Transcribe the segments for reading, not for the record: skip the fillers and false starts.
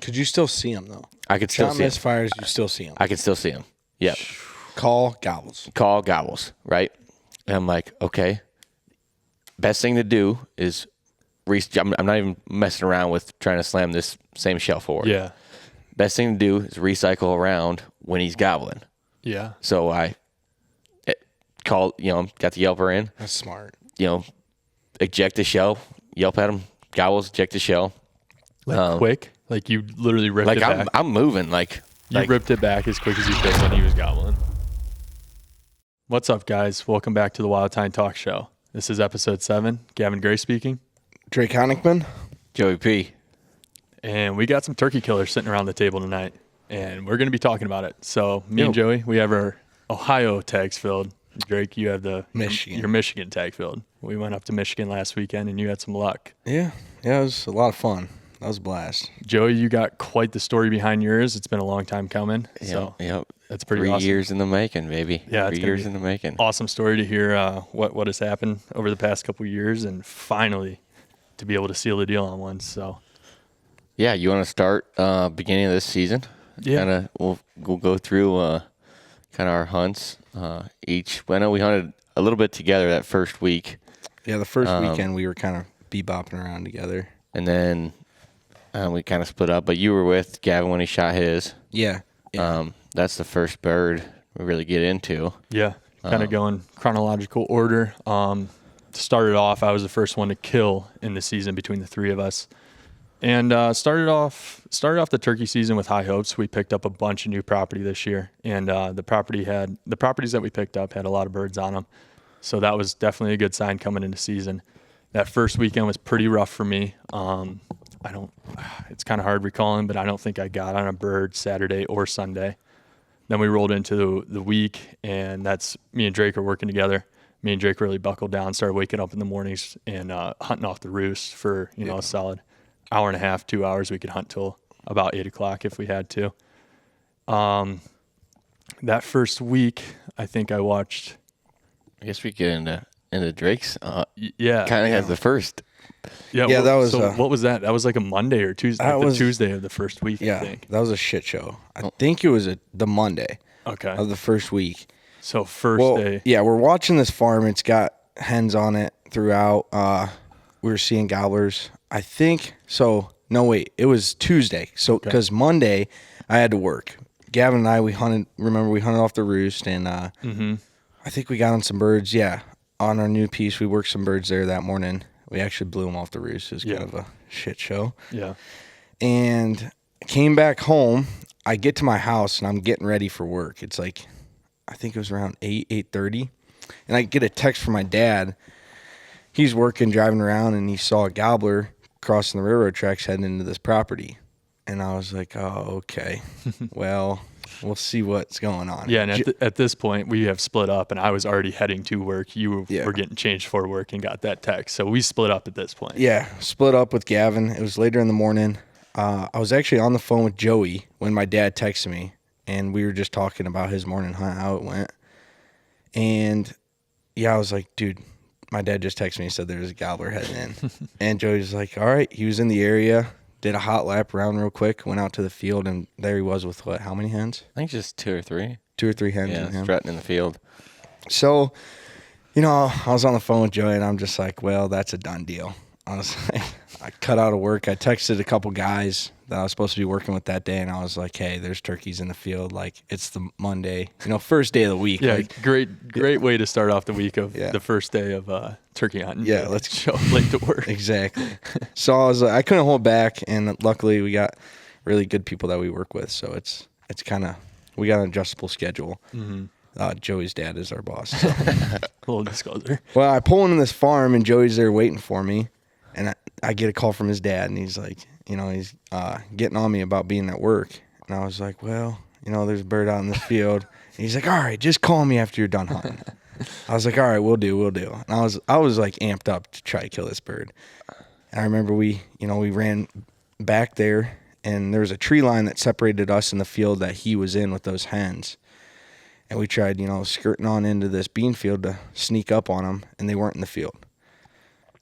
Could you still see them, though? I could still see them. Misfires, you still see them. I can still see them. Yep. Call gobbles. Call gobbles, right? And I'm like, okay. Best thing to do is I'm not even messing around with trying to slam this same shell forward. Yeah. Best thing to do is recycle around when he's gobbling. Yeah. So I called, got the yelper in. That's smart. Eject the shell, yelp at him, gobbles, eject the shell. Quick? Like you literally ripped it back? I'm moving. You ripped it back as quick as you could when he was gobbling. What's up, guys? Welcome back to the Wild Tine Talk Show. This is episode 7. Gavin Gray speaking. Drake Honigman. Joey P. And we got some turkey killers sitting around the table tonight, and we're going to be talking about it. So me and Joey, we have our Ohio tags filled. Drake, you have your Michigan tag filled. We went up to Michigan last weekend, and you had some luck. Yeah, it was a lot of fun. That was a blast. Joey, you got quite the story behind yours. It's been a long time coming. So that's pretty awesome. 3 years in the making, baby. Yeah, 3 years in the making. Awesome story to hear what has happened over the past couple of years, and finally to be able to seal the deal on one. So, yeah, you want to start beginning of this season? Yeah, we'll go through kind of our hunts each. I know we hunted a little bit together that first week. Yeah, the first weekend we were kind of bebopping around together, and then we kind of split up. But you were with Gavin when he shot his. Yeah. That's the first bird we really get into. Yeah, kind of going chronological order. Started off, I was the first one to kill in the season between the three of us, and started off the turkey season with high hopes. We picked up a bunch of new property this year, and the properties that we picked up had a lot of birds on them, so that was definitely a good sign coming into season. That first weekend was pretty rough for me. It's kind of hard recalling, but I don't think I got on a bird Saturday or Sunday. Then we rolled into the week, and that's me and Drake are working together. Me and Drake really buckled down, started waking up in the mornings and hunting off the roost for a solid hour and a half, 2 hours. We could hunt till about 8 o'clock if we had to. That first week, I think I watched. I guess we get into Drake's. Yeah, kind of has the first. Yeah, that was. So what was that? That was like a Monday or Tuesday. That was Tuesday of the first week. Yeah, I think that was a shit show. I think it was the Monday. Okay. Of the first week. So first day. Yeah, we're watching this farm. It's got hens on it throughout. We were seeing gobblers. I think so. No, wait. It was Tuesday. So because Monday I had to work. Gavin and I we hunted off the roost, and I think we got on some birds. Yeah, on our new piece we worked some birds there that morning. We actually blew them off the roost. It was kind of a shit show. Yeah. And came back home. I get to my house, and I'm getting ready for work. It's like, I think it was around 8:30. And I get a text from my dad. He's working, driving around, and he saw a gobbler crossing the railroad tracks heading into this property. And I was like, oh, okay. Well, we'll see what's going on. Yeah, and at this point, we have split up, and I was already heading to work. You were getting changed for work and got that text. So we split up at this point. Yeah, split up with Gavin. It was later in the morning. I was actually on the phone with Joey when my dad texted me, and we were just talking about his morning hunt, how it went. And, I was like, dude, my dad just texted me and said there was a gobbler heading in. And Joey was like, all right. He was in the area, did a hot lap around real quick, went out to the field, and there he was with how many hens? I think just 2 or 3. 2 or 3 hens. Yeah, strutting in the field. So, I was on the phone with Joey, and I'm just like, well, that's a done deal. I was like, I cut out of work. I texted a couple guys that I was supposed to be working with that day, and I was like, hey, there's turkeys in the field. Like, it's the Monday, first day of the week. Yeah, like, great way to start off the week of the first day of turkey hunting. Yeah, let's show up late to work. Exactly. So I was like, I couldn't hold back, and luckily we got really good people that we work with. So it's kind of, we got an adjustable schedule. Mm-hmm. Joey's dad is our boss. So. Little disclosure. Well, I pull into this farm, and Joey's there waiting for me. And I get a call from his dad, and he's like, he's getting on me about being at work. And I was like, well, there's a bird out in this field. And he's like, all right, just call me after you're done hunting. I was like, all right, we'll do. And I was like amped up to try to kill this bird. And I remember we ran back there, and there was a tree line that separated us in the field that he was in with those hens. And we tried, skirting on into this bean field to sneak up on them, and they weren't in the field.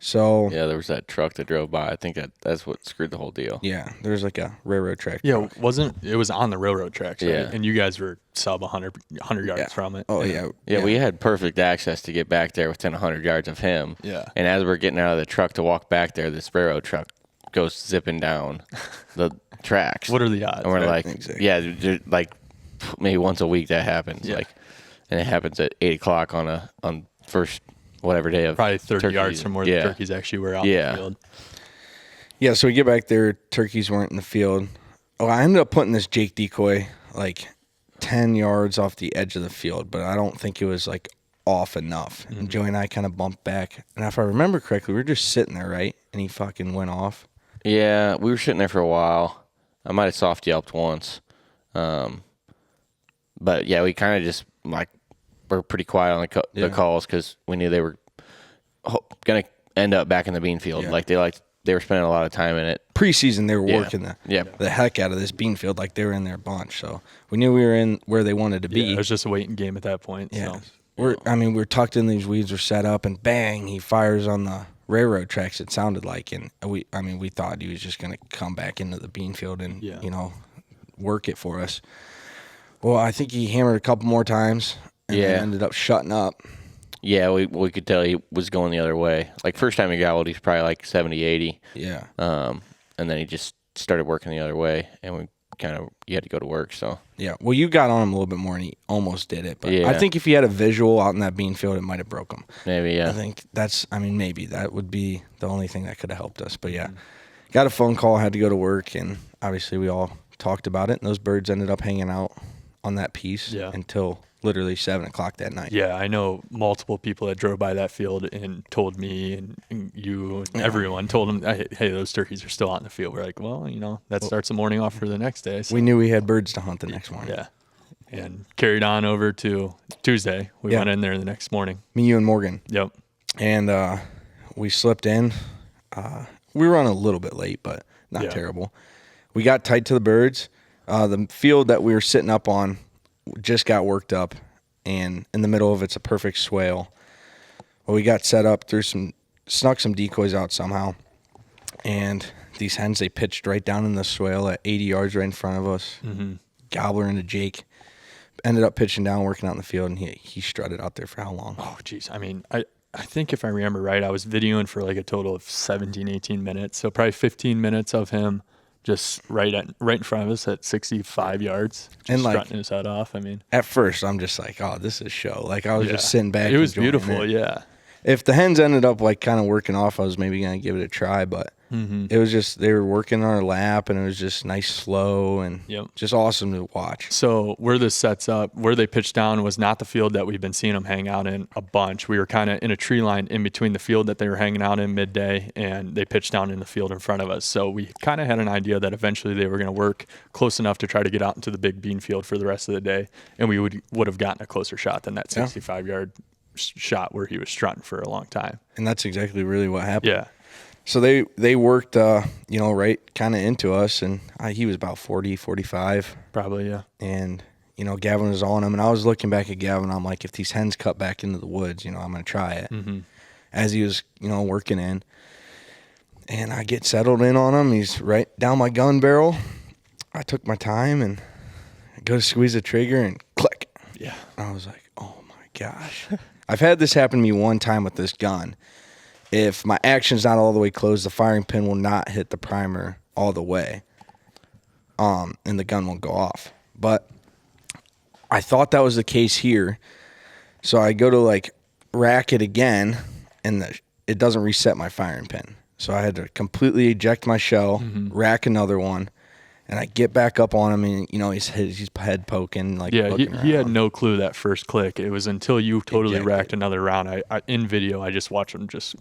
So Yeah, there was that truck that drove by. I think that's what screwed the whole deal. yeah, there's like a railroad track. Yeah, it was on the railroad tracks, right? Yeah. And you guys were sub 100 yards Yeah. from it. Oh And- Yeah, we had perfect access to get back there within 100 yards of him. Yeah. And as we're getting out of the truck to walk back there, this railroad truck goes zipping down the tracks. What are the odds? And we're right? like, Exactly. yeah, like maybe once a week that happens. Yeah. Like, and it happens at 8 o'clock on first whatever day of Probably 30 turkey yards season. from where Yeah. the turkeys actually were out Yeah. in the field. Yeah, so we get back there, turkeys weren't in the field. Oh, I ended up putting this Jake decoy like 10 yards off the edge of the field, but I don't think it was like off enough. And Joey and I kind of bumped back. And if I remember correctly, we were just sitting there, right? And he fucking went off. Yeah, we were sitting there for a while. I might have soft yelped once. But yeah, we kind of just like were pretty quiet on the calls because we knew they were going to end up back in the bean field. Yeah. They were spending a lot of time in it. Preseason, they were Yeah. working Yeah. the heck out of this bean field like they were in their bunch. So we knew we were in where they wanted to be. Yeah, it was just a waiting game at that point. Yeah. So. We're tucked in, these weeds were set up, and bang, he fires on the railroad tracks, it sounded like. And we thought he was just going to come back into the bean field and, work it for us. Well, I think he hammered a couple more times and then ended up shutting up. Yeah, we could tell he was going the other way. Like, first time he gobbled, he's probably like 70, 80. Yeah. And then he just started working the other way, and you had to go to work, so. Yeah. Well, you got on him a little bit more, and he almost did it. But Yeah. I think if he had a visual out in that bean field, it might have broke him. Maybe, yeah. I think maybe that would be the only thing that could have helped us. But yeah, got a phone call, had to go to work, and obviously we all talked about it, and those birds ended up hanging out on that piece until literally 7 o'clock that night. Yeah, I know multiple people that drove by that field and told me and you and everyone told them, hey, those turkeys are still out in the field. We're like, well, that starts the morning off for the next day. So. We knew we had birds to hunt the next morning. Yeah. And carried on over to Tuesday. We went in there the next morning. Me, you, and Morgan. Yep. And we slipped in. We were on a little bit late, but not terrible. We got tight to the birds. The field that we were sitting up on just got worked up, and in the middle of it's a perfect swale. Well, we got set up, snuck some decoys out somehow, and these hens, they pitched right down in the swale at 80 yards right in front of us. Mm-hmm. Gobbler into Jake. Ended up pitching down, working out in the field, and he strutted out there for how long? Oh, geez. I mean, I think if I remember right, I was videoing for like a total of 17, 18 minutes. So probably 15 minutes of him just right in front of us at 65 yards, just and like strutting his head off. I mean, at first I'm just like, oh, this is show. Like I was just sitting back. It was enjoying beautiful. it. Yeah. If the hens ended up like kind of working off, I was maybe gonna give it a try, but it was just they were working on our lap, and it was just nice, slow, and just awesome to watch. So where this sets up, where they pitched down was not the field that we've been seeing them hang out in a bunch. We were kind of in a tree line in between the field that they were hanging out in midday, and they pitched down in the field in front of us. So we kind of had an idea that eventually they were going to work close enough to try to get out into the big bean field for the rest of the day, and we would have gotten a closer shot than that 65-yard shot where he was strutting for a long time. And that's exactly really what happened. Yeah. So they worked, right kind of into us, and he was about 40, 45. Probably, yeah. And, Gavin was on him, and I was looking back at Gavin. I'm like, if these hens cut back into the woods, I'm going to try it. Mm-hmm. As he was, working in. And I get settled in on him. He's right down my gun barrel. I took my time and go to squeeze the trigger and click. Yeah. I was like, oh, my gosh. I've had this happen to me one time with this gun. If my action's not all the way closed, the firing pin will not hit the primer all the way, and the gun won't go off. But I thought that was the case here, so I go to rack it again, and it doesn't reset my firing pin. So I had to completely eject my shell, rack another one. And I get back up on him, and he's head poking, he had no clue that first click. It was until you totally Ejected. racked another round. I in video, I just watched him just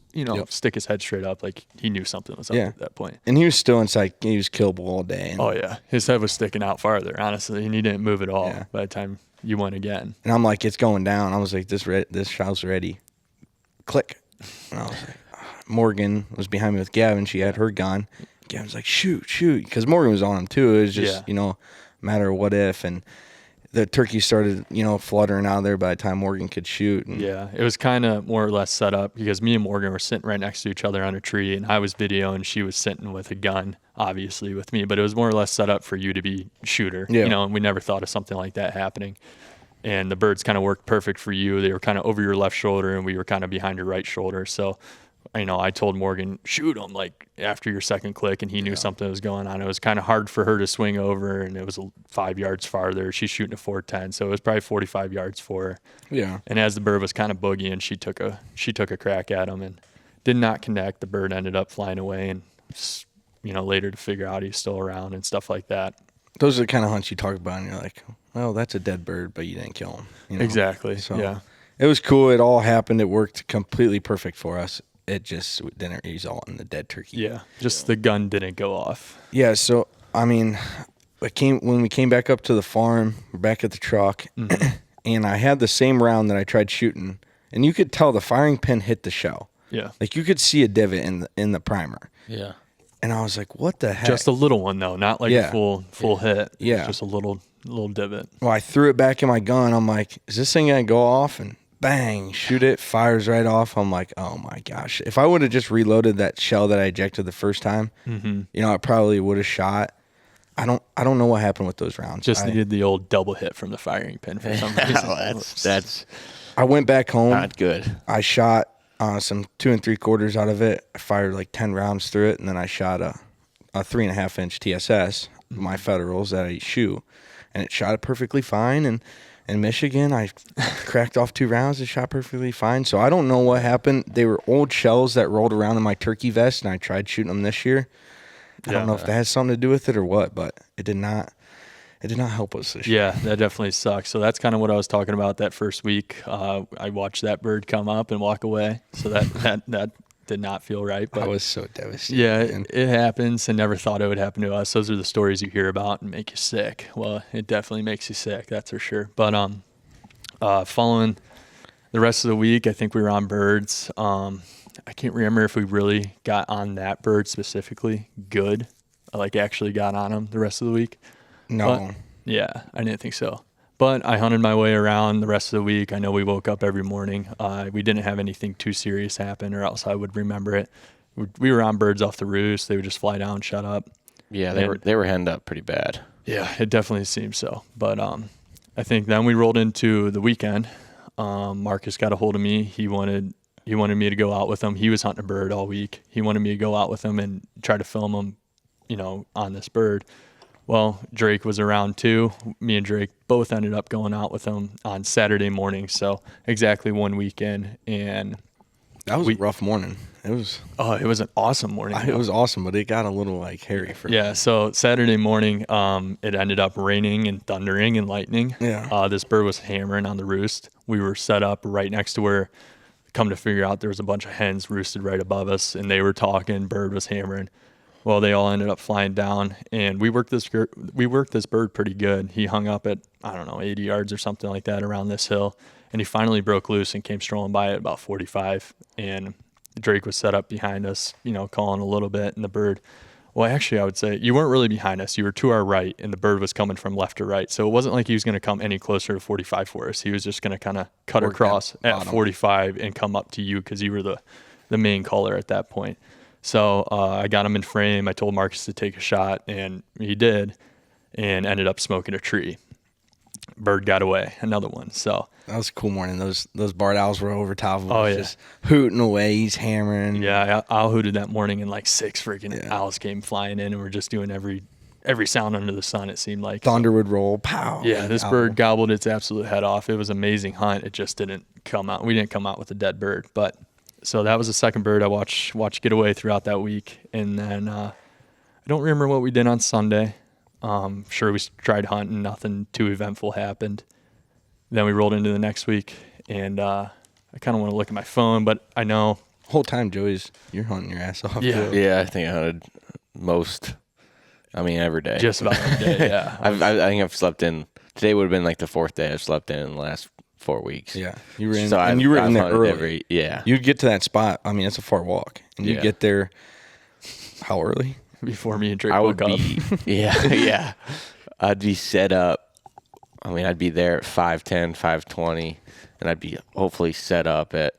stick his head straight up, like he knew something was up at that point. And he was still inside. He was killable all day. And, Oh yeah, his head was sticking out farther, honestly, and he didn't move at all by the time you went again. And I'm like, it's going down. I was like, this shot's ready. Click. And I was like, Morgan was behind me with Gavin. She had her gun. Gavin's like, shoot, because Morgan was on him too. It was just, matter of what if. And the turkey started, fluttering out there by the time Morgan could shoot. And Yeah, it was kind of more or less set up because me and Morgan were sitting right next to each other on a tree, and I was videoing. She was sitting with a gun, obviously, with me, but it was more or less set up for you to be shooter, Yeah. and we never thought of something like that happening. And the birds kind of worked perfect for you. They were kind of over your left shoulder, and we were kind of behind your right shoulder. So, I told Morgan, shoot them, like, after your second click, and he knew something was going on. It was kind of hard for her to swing over, and it was 5 yards farther. She's shooting a 410, so it was probably 45 yards for her. Yeah. And as the bird was kind of boogieing, she took a crack at him and did not connect. The bird ended up flying away, and later to figure out he's still around and stuff like that. Those are the kind of hunts you talk about, and you're like, well, that's a dead bird, but you didn't kill him. Exactly. So yeah. it was cool. It all happened. It worked completely perfect for us. It just didn't result in the dead turkey. Yeah. Just the gun didn't go off. Yeah. So, when we came back up to the farm, we're back at the truck, and I had the same round that I tried shooting, and you could tell the firing pin hit the shell. Yeah. Like you could see a divot in the primer. Yeah. And I was like, what the heck? Just a little one though, not like a full hit. Yeah. Just a little divot. Well, I threw it back in my gun. I'm like, is this thing going to go off? And bang, shoot it, fires right off. I'm like, oh my gosh. If I would have just reloaded that shell that I ejected the first time, it probably would have shot. I don't know what happened with those rounds. Just needed the old double hit from the firing pin for some reason. That's I went back home. not good. I shot some 2 3/4 out of it. I fired like 10 rounds through it, and then I shot a 3.5 inch TSS, my Federals that I shoot, and it shot it perfectly fine. And in Michigan, I cracked off 2 rounds. It shot perfectly fine. So I don't know what happened. They were old shells that rolled around in my turkey vest, and I tried shooting them this year. I don't know if that has something to do with it or what, but it did not help us this year. Yeah, that definitely sucks. So that's kind of what I was talking about that first week. I watched that bird come up and walk away. So that did not feel right. But I was so devastated. yeah, man. it happens. I never thought it would happen to us. Those are the stories you hear about and make you sick. Well, it definitely makes you sick, that's for sure. But following the rest of the week, I think we were on birds. I can't remember if we really got on that bird specifically good. Like actually got on him the rest of the week. No. But, yeah, I didn't think so. But I hunted my way around the rest of the week. I know we woke up every morning. We didn't have anything too serious happen, or else I would remember it. We were on birds off the roost. They would just fly down, shut up. Yeah, they were henned up pretty bad. Yeah, it definitely seems so. But I think then we rolled into the weekend. Marcus got a hold of me. He wanted me to go out with him. He was hunting a bird all week. He wanted me to go out with him and try to film him, on this bird. Well, Drake was around too. Me and Drake both ended up going out with him on Saturday morning. So exactly 1 weekend. And that was a rough morning. It was an awesome morning. It was awesome, but it got a little hairy for me. Yeah. So Saturday morning, it ended up raining and thundering and lightning. Yeah. This bird was hammering on the roost. We were set up right next to where, come to figure out, there was a bunch of hens roosted right above us, and they were talking. Bird was hammering. Well, they all ended up flying down, and we worked this bird pretty good. He hung up at, 80 yards or something like that around this hill, and he finally broke loose and came strolling by at about 45, and Drake was set up behind us, calling a little bit, and the bird, well, actually, I would say you weren't really behind us. You were to our right, and the bird was coming from left to right, so it wasn't like he was going to come any closer to 45 for us. He was just going to kind of cut across at 45 and come up to you because you were the main caller at that point. So I got him in frame. I told Marcus to take a shot, and he did, and ended up smoking a tree. Bird got away, another one. So that was a cool morning. Those barred owls were over top of us, Oh, yeah. just hooting away. He's hammering. yeah, I owl hooted that morning, and like 6 freaking owls came flying in, and we're just doing every sound under the sun. It seemed like Thunder would roll. Pow. Yeah, this bird gobbled its absolute head off. It was an amazing hunt. It just didn't come out. We didn't come out with a dead bird, but. So that was the second bird I watched get away throughout that week. And then I don't remember what we did on Sunday. Sure, we tried hunting. Nothing too eventful happened. Then we rolled into the next week, and I kind of want to look at my phone, but I know. Whole time, you're hunting your ass off. Yeah. Too. Yeah, I think I hunted every day. Just about every day, yeah. I think I've slept in. Today would have been like the 4th day I've slept in the last 4 weeks. Yeah, you were in, So and you were in there hunted early. Yeah. You'd get to that spot. It's a far walk, and you get there. How early? Before me and Drake I would woke up. be. Yeah. I'd be set up I mean, I'd be there at 5:10, 5:20, and I'd be hopefully set up at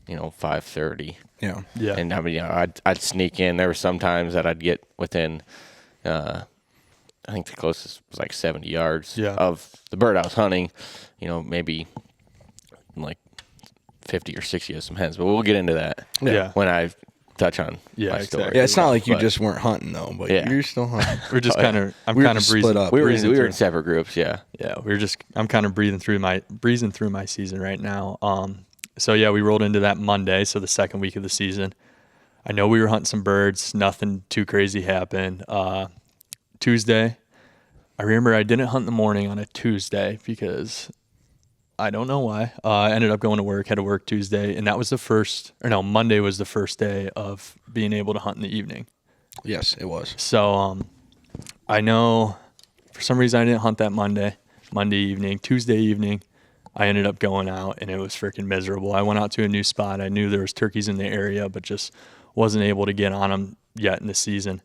5:30. Yeah. Yeah. And I mean, I'd sneak in. There were some times that I'd get within, I think the closest was like 70 yards of the bird I was hunting. Maybe like 50 or 60 of some hens, but we'll get into that. Yeah. When I touch on my story. exactly. Yeah, it's not like you But- just weren't hunting though, but Yeah. you're still hunting. We're just kind of, I'm We were kind of just breezing. split up. We were breezing in through. separate groups. Yeah. Yeah, I'm kind of breezing through my season right now. So yeah, we rolled into that Monday, so the second week of the season. I know we were hunting some birds. Nothing too crazy happened. Tuesday, I remember I didn't hunt in the morning on a Tuesday because I don't know why. I ended up going to work, had to work Tuesday, and that was Monday was the first day of being able to hunt in the evening. Yes, it was. So I know for some reason I didn't hunt that Monday evening. Tuesday evening, I ended up going out, and it was freaking miserable. I went out to a new spot. I knew there was turkeys in the area, but just wasn't able to get on them yet in the season.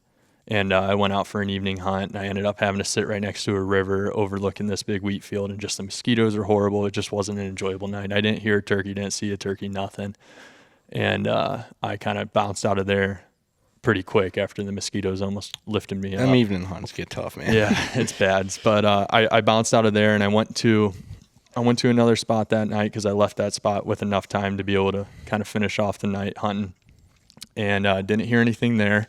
And I went out for an evening hunt, and I ended up having to sit right next to a river overlooking this big wheat field, and just the mosquitoes were horrible. It just wasn't an enjoyable night. I didn't hear a turkey, didn't see a turkey, nothing. And I kind of bounced out of there pretty quick after the mosquitoes almost lifted me up. Them evening hunts get tough, man. Yeah, it's bad. But I bounced out of there, and I went to another spot that night because I left that spot with enough time to be able to kind of finish off the night hunting. And didn't hear anything there.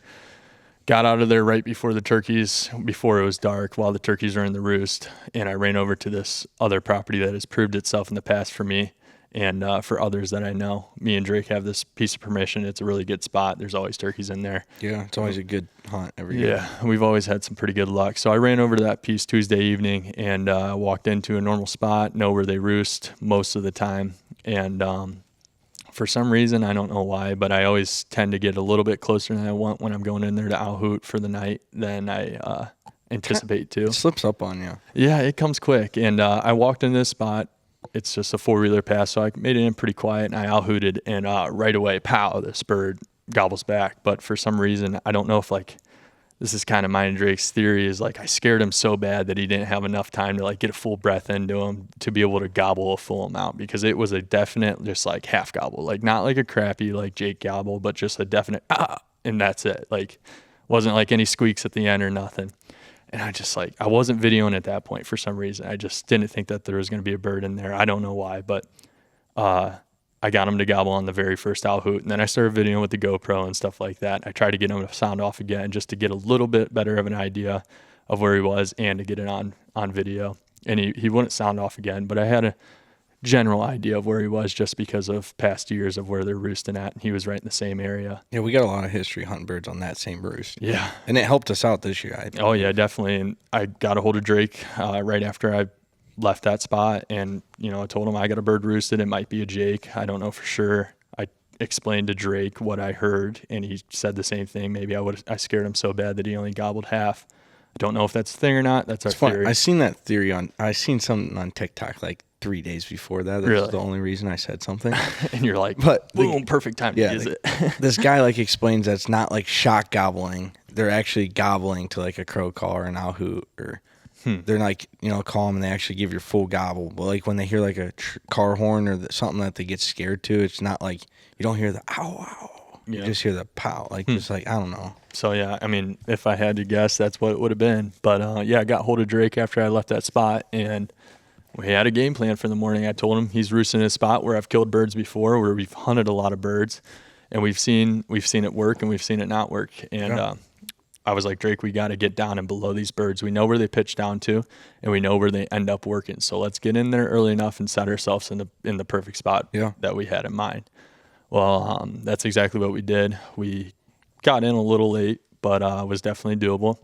Got out of there right before it was dark, while the turkeys were in the roost. And I ran over to this other property that has proved itself in the past for me and for others that I know. Me and Drake have this piece of permission. It's a really good spot. There's always turkeys in there. Yeah, it's always a good hunt every year. Yeah, we've always had some pretty good luck. So I ran over to that piece Tuesday evening and walked into a normal spot, know where they roost most of the time. And for some reason, I don't know why, but I always tend to get a little bit closer than I want when I'm going in there to owl hoot for the night than I anticipate to. It slips up on you. Yeah, it comes quick. And I walked in this spot. It's just a 4-wheeler pass, so I made it in pretty quiet, and I owl hooted, and right away, pow, this bird gobbles back. But for some reason, I don't know if this is kind of mine and Drake's theory, is I scared him so bad that he didn't have enough time to get a full breath into him to be able to gobble a full amount, because it was a definite just half gobble, not like a crappy Jake gobble, but just a definite and that's it. Wasn't any squeaks at the end or nothing. And I just I wasn't videoing at that point for some reason. I just didn't think that there was going to be a bird in there. I don't know why, but I got him to gobble on the very first owl hoot, and then I started videoing with the GoPro and stuff like that. I tried to get him to sound off again just to get a little bit better of an idea of where he was and to get it on video. And he wouldn't sound off again, but I had a general idea of where he was just because of past years of where they're roosting at, and he was right in the same area. Yeah, we got a lot of history hunting birds on that same roost. Yeah. And it helped us out this year. Oh, yeah, definitely. And I got a hold of Drake right after I left that spot, and I told him I got a bird roosted. It might be a Jake. I don't know for sure. I explained to Drake what I heard, and he said the same thing. Maybe I scared him so bad that he only gobbled half. I don't know if that's a thing or not. That's our theory. I seen that theory I seen something on TikTok 3 days before that. That's Really? the only reason I said something. And you're like, But boom, perfect time to use it. This guy explains that it's not shock gobbling. They're actually gobbling to a crow call or an owl hoot, or they're calm, and they actually give your full gobble. But when they hear a car horn or something that they get scared to, it's not you don't hear the ow ow. You just hear the pow. Just I don't know. So yeah, I mean, if I had to guess, that's what it would have been. But yeah, I got hold of Drake after I left that spot, and we had a game plan for the morning. I told him he's roosting in a spot where I've killed birds before, where we've hunted a lot of birds, and we've seen it work and we've seen it not work. And I was like, Drake, we got to get down and below these birds. We know where they pitch down to, and we know where they end up working. So let's get in there early enough and set ourselves in the perfect spot that we had in mind. Well, that's exactly what we did. We got in a little late, but it was definitely doable.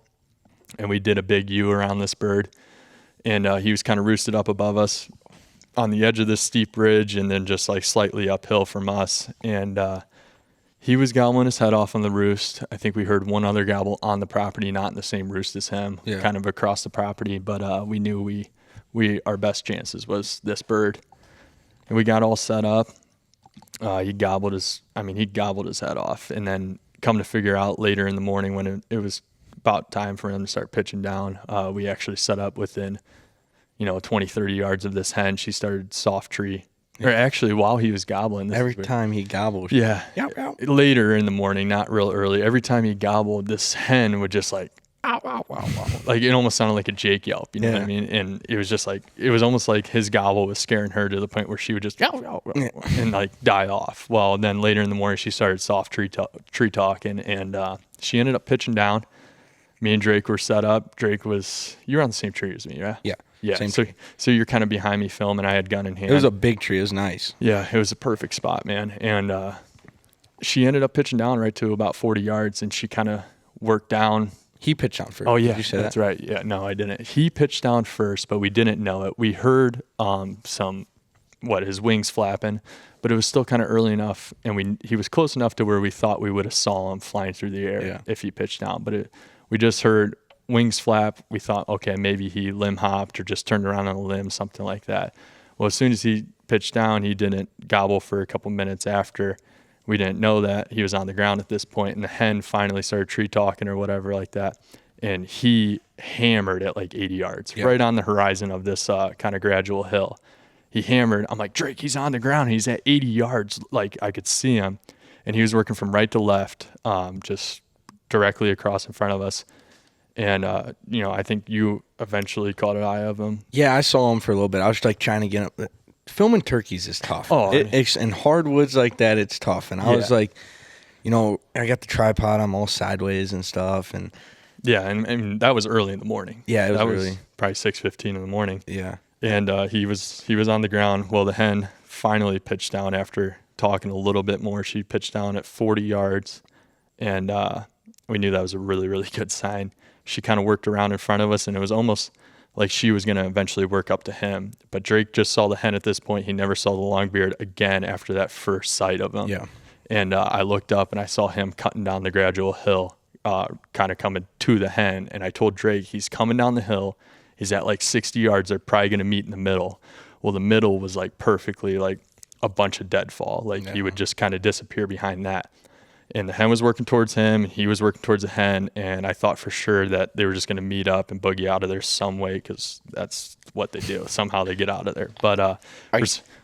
And we did a big U around this bird. And he was kind of roosted up above us on the edge of this steep ridge, and then just slightly uphill from us. And he was gobbling his head off on the roost. I think we heard one other gobble on the property, not in the same roost as him, kind of across the property. But we knew our best chances was this bird. And we got all set up. He gobbled his head off. And then come to figure out later in the morning when it was about time for him to start pitching down, we actually set up within 20, 30 yards of this hen, she started soft tree. Or actually, while he was gobbling. Every time he gobbled. Yeah. Yow, yow. Later in the morning, not real early. Every time he gobbled, this hen would just like, ow, ow, ow, ow. Like, it almost sounded like a Jake yelp, you know what I mean? And it was just like, it was almost like his gobble was scaring her to the point where she would just, yow, yow, yow, and like die off. Well, then later in the morning, she started soft tree talking, and she ended up pitching down. Me and Drake were set up. Drake was, you were on the same tree as me, right? Yeah. Yeah. Same So, tree. so you're kind of behind me filming. I had gun in hand. It was a big tree. It was nice. Yeah, it was a perfect spot, man. And she ended up pitching down right to about 40 yards, and she kind of worked down. He pitched on first. Oh, yeah, Did you say that's that? right. Yeah, no, I didn't. He pitched down first, but we didn't know it. We heard his wings flapping, but it was still kind of early enough, and he was close enough to where we thought we would have saw him flying through the air if he pitched down. But we just heard wings flap. We thought, okay, maybe he limb hopped or just turned around on a limb, something like that. Well, as soon as he pitched down, he didn't gobble for a couple minutes after. We didn't know that he was on the ground at this point, and the hen finally started tree talking or whatever like that, and he hammered at like 80 yards, right on the horizon of this kind of gradual hill. He hammered. I'm like, Drake, he's on the ground. He's at 80 yards. Like, I could see him, and he was working from right to left, just directly across in front of us. And, I think you eventually caught an eye of him. Yeah, I saw him for a little bit. I was like trying to get up. Filming turkeys is tough. Oh, in hardwoods like that, it's tough. And I was like, I got the tripod. I'm all sideways and stuff. And yeah, and that was early in the morning. Yeah, it was that early. was probably 6:15 in the morning. Yeah. And he was on the ground. Well, the hen finally pitched down after talking a little bit more. She pitched down at 40 yards, and we knew that was a really, really good sign. She kind of worked around in front of us, and it was almost like she was going to eventually work up to him. But Drake just saw the hen at this point. He never saw the longbeard again after that first sight of him. Yeah. And I looked up, and I saw him cutting down the gradual hill, kind of coming to the hen. And I told Drake, he's coming down the hill. He's at like 60 yards. They're probably going to meet in the middle. Well, the middle was like perfectly like a bunch of deadfall. Like he would just kind of disappear behind that. And the hen was working towards him. He was working towards the hen. And I thought for sure that they were just going to meet up and boogie out of there some way, because that's what they do. Somehow they get out of there. But are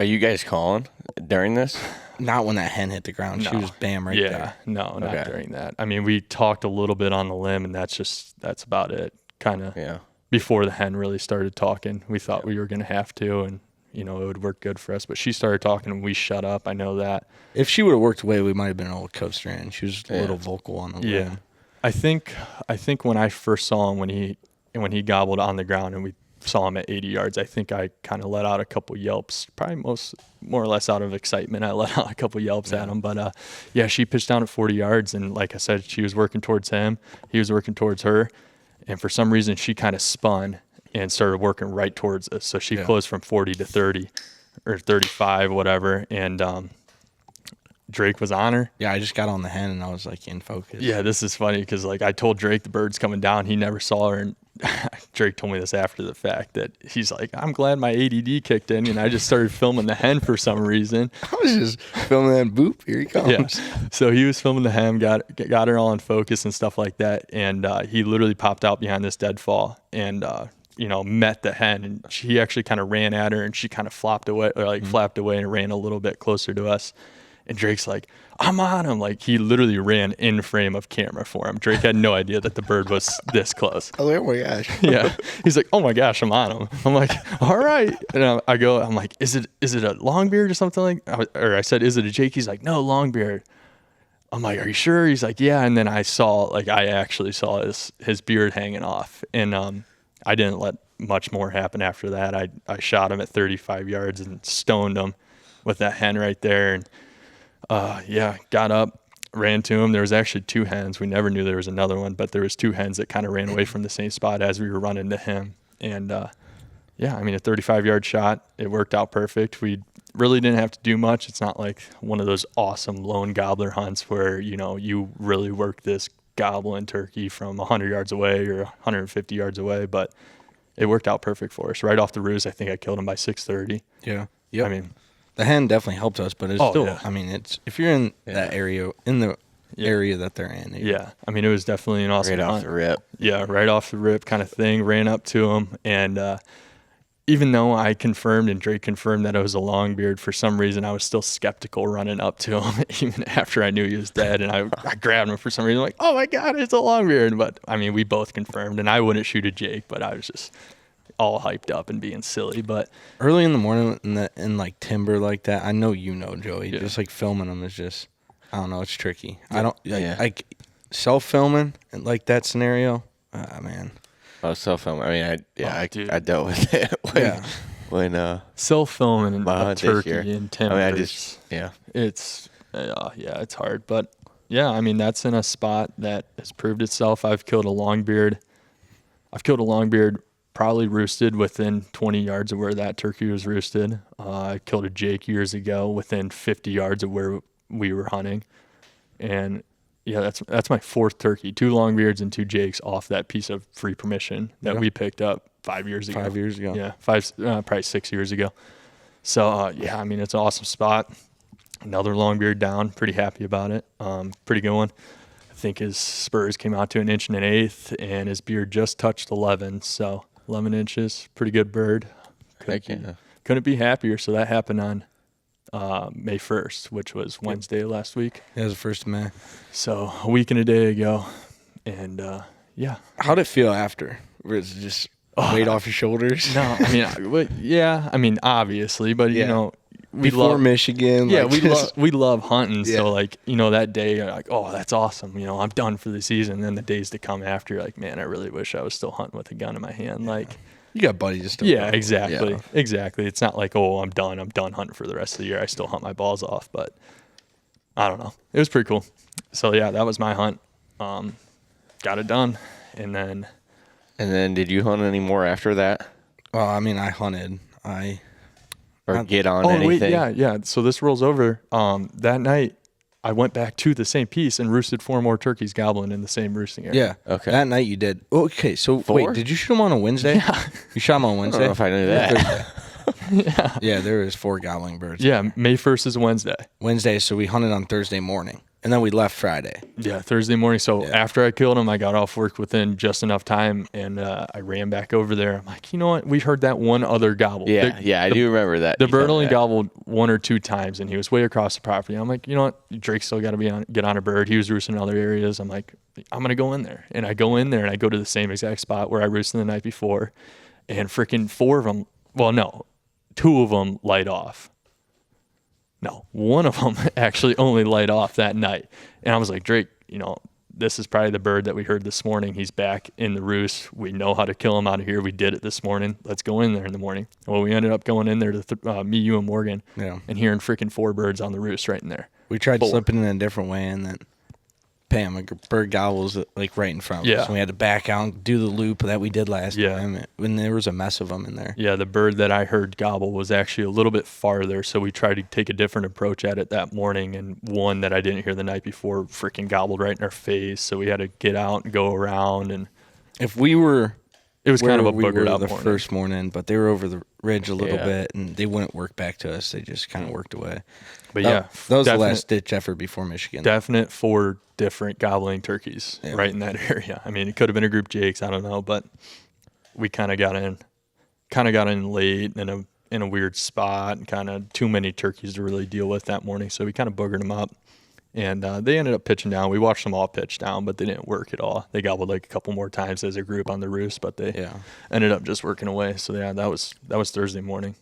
you guys calling during this? Not when that hen hit the ground. No. She was bam right there. Yeah, no, not during that. I mean, we talked a little bit on the limb, and that's about it. Kind of before the hen really started talking. We thought we were going to have to, and it would work good for us. But she started talking, and we shut up. I know that. If she would have worked away, we might have been able to coast her in. She was a little vocal on the limb. I think when I first saw him, when he gobbled on the ground and we saw him at 80 yards, I think I kind of let out a couple yelps, probably more or less out of excitement. I let out a couple yelps at him. But she pitched down at 40 yards, and like I said, she was working towards him. He was working towards her. And for some reason, she kind of spun and started working right towards us. So she closed from 40 to 30 or 35, whatever. And Drake was on her. Yeah, I just got on the hen, and I was like in focus. Yeah, this is funny because like I told Drake the bird's coming down. He never saw her, and Drake told me this after the fact that he's like, I'm glad my ADD kicked in, and I just started filming the hen for some reason. I was just filming that. Boop, here he comes. Yeah. So he was filming the hen, got her all in focus and stuff like that, and he literally popped out behind this deadfall and met the hen, and he actually kind of ran at her, and she kind of flopped away or like flapped away and ran a little bit closer to us. And Drake's like, I'm on him. Like, he literally ran in frame of camera for him. Drake had no idea that the bird was this close. I was like, oh my gosh. Yeah. He's like, oh my gosh, I'm on him. I'm like, all right. And I'm like, is it a longbeard or something like, or I said, is it a Jake? He's like, no, longbeard. I'm like, are you sure? He's like, yeah. And then I actually saw his beard hanging off. And I didn't let much more happen after that. I shot him at 35 yards and stoned him with that hen right there. And got up, ran to him. There was actually two hens. We never knew there was another one, but there was two hens that kind of ran away from the same spot as we were running to him. And a 35-yard shot. It worked out perfect. We really didn't have to do much. It's not like one of those awesome lone gobbler hunts where, you really work this gobbling turkey from 100 yards away or 150 yards away, but it worked out perfect for us. Right off the roost, I think I killed him by 6:30. Yeah. Yep. I mean, the hen definitely helped us, but it's still, yeah. I mean, it's if you're in that area, in the area that they're in. Yeah. I mean, it was definitely an awesome Right hunt. off the rip. Yeah, right off the rip kind of thing. Ran up to him, and even though I confirmed and Drake confirmed that it was a longbeard, for some reason I was still skeptical running up to him even after I knew he was dead. And I grabbed him for some reason, like, oh my God, it's a longbeard. But I mean, we both confirmed, and I wouldn't shoot a Jake, but I was just all hyped up and being silly. But early in the morning in like timber like that, I know Joey, just like filming them is just, I don't know, it's tricky. I don't like self-filming like that scenario. Man. Oh, self-film. I mean, I dealt with it when self-filming and my turkey and timbers. I mean, it's hard. But yeah, I mean, that's in a spot that has proved itself. I've killed a longbeard probably roosted within 20 yards of where that turkey was roosted. I killed a Jake years ago within 50 yards of where we were hunting. And yeah, that's my 4th turkey, 2 longbeards and 2 Jakes off that piece of free permission that we picked up 5 years ago. 5 years ago. Yeah, probably 6 years ago. So, I mean, it's an awesome spot. Another longbeard down. Pretty happy about it. Pretty good one. I think his spurs came out to 1 1/8 and his beard just touched 11. So 11 inches, pretty good bird. Couldn't be happier. So that happened on May 1st, which was Wednesday last week. Yeah, it was the 1st of May. So a week and a day ago. And how'd it feel after? Was it just weight off your shoulders? No, I mean, obviously, but you know, before Michigan. Yeah, we love hunting. Yeah. So like, you know, that day you're like, oh, that's awesome. You know, I'm done for the season. And then the days to come after, you're like, man, I really wish I was still hunting with a gun in my hand. Like, you got buddies still. Yeah, exactly. Yeah. Exactly. It's not like, oh, I'm done hunting for the rest of the year. I still hunt my balls off, but I don't know. It was pretty cool. So yeah, that was my hunt. Got it done. And then did you hunt any more after that? Well, I mean, I hunted. Get on anything? Wait, yeah. So this rolls over. That night, I went back to the same piece and roosted 4 more turkeys gobbling in the same roosting area. Yeah. Okay. That night you did. Okay. So 4? Wait, did you shoot them on a Wednesday? Yeah. You shot them on Wednesday? I don't know if I knew that. Yeah, there was 4 gobbling birds. Yeah, May 1st is Wednesday. Wednesday, so we hunted on Thursday morning. And then we left Friday. Yeah, Thursday morning. So after I killed him, I got off work within just enough time, and I ran back over there. I'm like, you know what? We heard that one other gobble. Yeah, I do remember that. The bird only gobbled 1 or 2 times, and he was way across the property. I'm like, you know what? Drake's still got to get on a bird. He was roosting in other areas. I'm like, I'm going to go in there. And I go in there, and I go to the same exact spot where I roosted the night before, and freaking 4 of them, 2 of them light off. No, 1 of them actually only light off that night. And I was like, Drake, you know, this is probably the bird that we heard this morning. He's back in the roost. We know how to kill him out of here. We did it this morning. Let's go in there in the morning. Well, we ended up going in there to me, you, and Morgan and hearing freaking 4 birds on the roost right in there. We tried slipping in a different way, and then bam, a bird gobbles like right in front of us. And we had to back out and do the loop that we did last time. When there was a mess of them in there. Yeah, the bird that I heard gobble was actually a little bit farther, so we tried to take a different approach at it that morning, and one that I didn't hear the night before freaking gobbled right in our face, so we had to get out and go around. And if we were... It was kind of a buggered up the first morning, but they were over the ridge a little bit, and they wouldn't work back to us. They just kind of worked away. But that was the last-ditch effort before Michigan. Definite 4 different gobbling turkeys right in that area. I mean, it could have been a group Jakes, I don't know, but we kind of got in late in a weird spot, and kind of too many turkeys to really deal with that morning, so we kind of boogered them up. And they ended up pitching down. We watched them all pitch down, but they didn't work at all. They gobbled like a couple more times as a group on the roost, but they ended up just working away. So yeah, that was Thursday morning.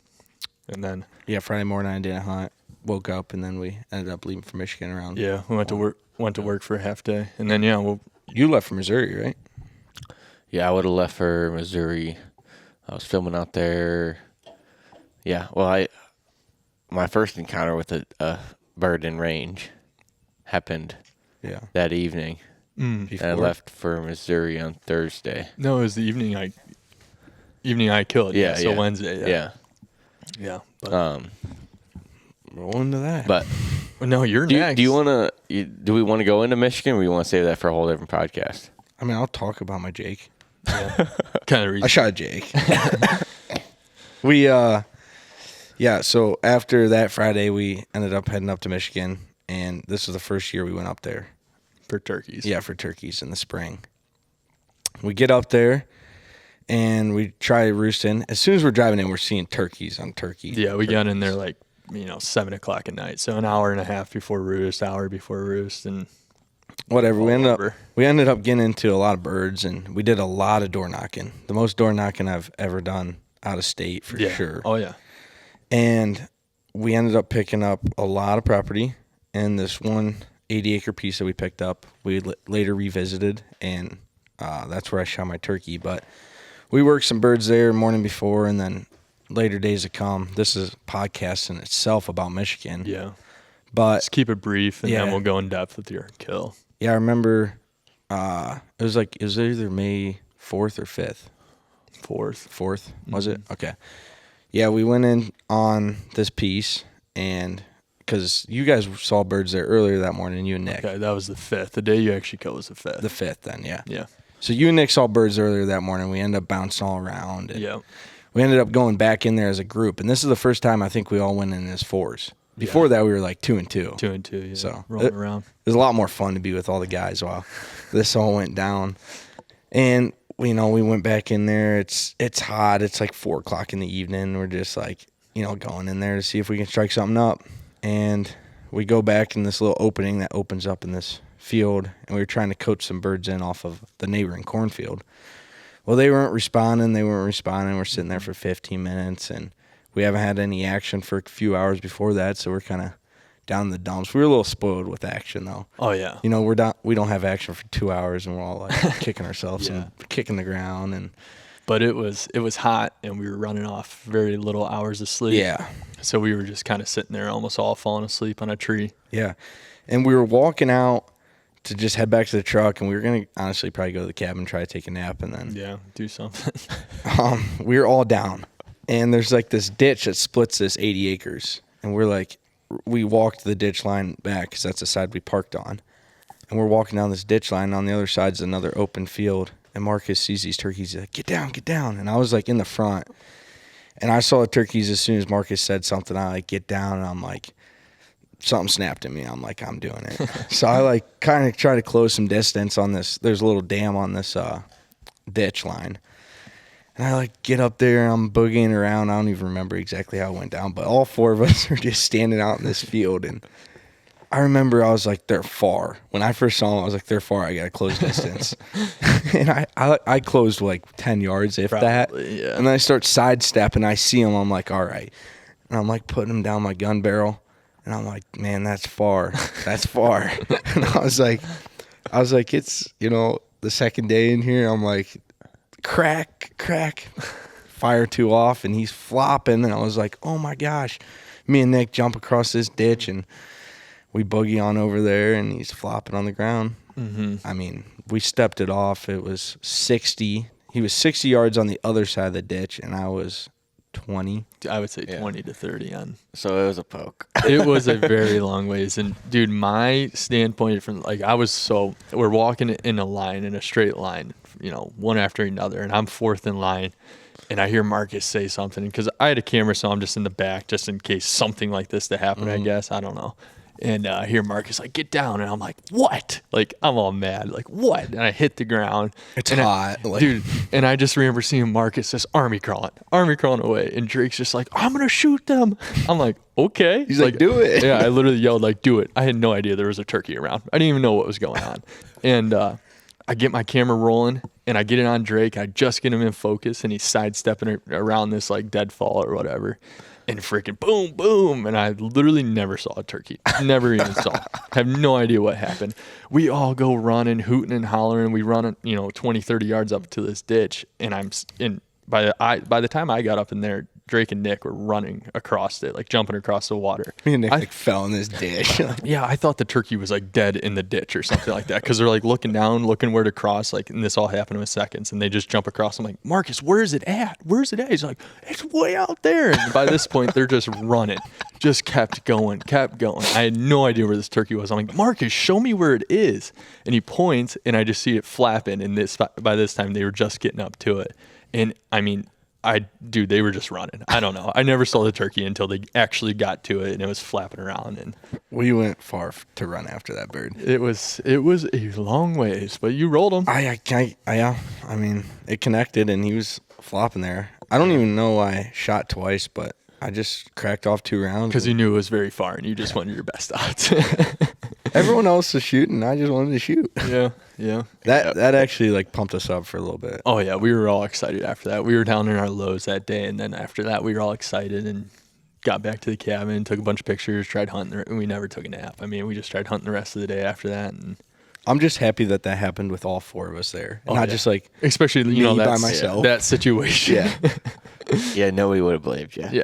And then Friday morning I didn't hunt. Woke up, and then we ended up leaving for Michigan around. Yeah, we went to work for a half day, and then you left for Missouri, right? Yeah, I would have left for Missouri. I was filming out there. Yeah, well, my first encounter with a bird in range happened that evening. And I left for Missouri on Thursday. No, it was the evening I killed. Yeah, so Wednesday. Yeah. But, roll into that. But no, you're next. Do we want to go into Michigan, or we want to save that for a whole different podcast? I mean, I'll talk about my Jake. Kind of. I shot a Jake. So after that Friday, we ended up heading up to Michigan. And this was the first year we went up there. For turkeys. Yeah, for turkeys in the spring. We get up there, and we try roosting. As soon as we're driving in, we're seeing turkeys on turkey. Yeah, we got in there like 7:00 at night, so an hour and a half before roost, hour before roost, and whatever. We ended up getting into a lot of birds, and we did a lot of door knocking. The most door knocking I've ever done out of state for sure. Oh yeah. And we ended up picking up a lot of property, and this one 80-acre piece that we picked up, we later revisited, and that's where I shot my turkey. But we worked some birds there morning before, and then later days to come. This is a podcast in itself about Michigan. Yeah. But just keep it brief, and then we'll go in depth with your kill. Yeah, I remember it was either May 4th or 5th. 4th, was it? Okay. Yeah, we went in on this piece, and because you guys saw birds there earlier that morning, you and Nick. Okay, that was the 5th. The day you actually killed was the 5th. The 5th then, yeah. Yeah. So you and Nick saw birds earlier that morning. We ended up bouncing all around. Yeah. We ended up going back in there as a group, and this is the first time I think we all went in as 4s. Before that, we were like 2 and 2. 2 and 2, yeah. So rolling around. It was a lot more fun to be with all the guys while this all went down. And we went back in there. It's hot. It's like 4:00 in the evening. We're just like, going in there to see if we can strike something up. And we go back in this little opening that opens up in this field, and we were trying to coach some birds in off of the neighboring cornfield. Well, they weren't responding. We're sitting there for 15 minutes, and we haven't had any action for a few hours before that, so we're kind of down in the dumps. We were a little spoiled with action, though. Oh, yeah. We don't have action for 2 hours, and we're all like kicking ourselves and kicking the ground. But it was hot, and we were running off very little hours of sleep. Yeah. So we were just kind of sitting there, almost all falling asleep on a tree. Yeah. And we were walking out to just head back to the truck, and we were going to honestly probably go to the cabin, try to take a nap, and then do something. We were all down. And there's like this ditch that splits this 80 acres. And we walked the ditch line back because that's the side we parked on. And we're walking down this ditch line. On the other side is another open field. And Marcus sees these turkeys. He's like, get down, get down. And I was like in the front. And I saw the turkeys as soon as Marcus said something. I like, get down. And I'm like, something snapped in me. I'm like, I'm doing it. So I like kind of try to close some distance on this. There's a little dam on this ditch line. And I like get up there and I'm boogieing around. I don't even remember exactly how it went down, but all 4 of us are just standing out in this field. And I remember I was like, they're far. When I first saw them, I was like, they're far. I got to close distance. And I closed like 10 yards, if Probably, that. Yeah. And then I start sidestepping. I see them. I'm like, all right. And I'm like putting them down my gun barrel. And I'm like, man, that's far. That's far. And I was like, it's, the second day in here. I'm like, crack, fire 2 off, and he's flopping, and I was like, oh my gosh. Me and Nick jump across this ditch, and we boogie on over there, and he's flopping on the ground. Mm-hmm. I mean, we stepped it off. It was 60. He was 60 yards on the other side of the ditch, and I was 20. I would say 20 to 30 on. So it was a poke. It was a very long ways. And dude, my standpoint from we're walking in a line, in a straight line, one after another, and I'm 4th in line, and I hear Marcus say something because I had a camera, so I'm just in the back just in case something like this to happen. I guess, I don't know. And I hear Marcus like, get down, and I'm like, what? Like, I'm all mad, like, what? And I hit the ground. It's hot, dude. And I just remember seeing Marcus just army crawling away, and Drake's just like, I'm gonna shoot them. I'm like, okay. He's like, do it. Yeah, I literally yelled like, do it. I had no idea there was a turkey around. I didn't even know what was going on. And I get my camera rolling, and I get it on Drake. I just get him in focus, and he's sidestepping around this like deadfall or whatever. And freaking boom, boom. And I literally never saw a turkey. Never even saw. Have no idea what happened. We all go running, hooting and hollering. We run, 20, 30 yards up to this ditch. And by the time I got up in there, Drake and Nick were running across it, like jumping across the water. Me and Nick fell in this ditch. Yeah, I thought the turkey was like dead in the ditch or something like that, because they're like looking down, looking where to cross, like, and this all happened in seconds, and they just jump across. I'm like, Marcus, where is it at? Where's it at? He's like, it's way out there. And by this point, they're just running, just kept going. I had no idea where this turkey was. I'm like, Marcus, show me where it is. And he points, and I just see it flapping. And by this time, they were just getting up to it. And I mean, Dude, they were just running. I don't know. I never saw the turkey until they actually got to it and it was flapping around. And we went far to run after that bird. It was a long ways, but you rolled him. Yeah. I mean, it connected and he was flopping there. I don't even know why I shot twice, but I just cracked off 2 rounds. Because you knew it was very far and you just wanted your best odds. Everyone else was shooting. I just wanted to shoot. Yeah. That actually like pumped us up for a little bit. Oh, yeah. We were all excited after that. We were down in our lows that day. And then after that, we were all excited and got back to the cabin, took a bunch of pictures, tried hunting. And we never took a nap. I mean, we just tried hunting the rest of the day after that. And I'm just happy that happened with all 4 of us there. And not just like especially me by myself. That situation. Yeah. Yeah, nobody would have believed you. Yeah.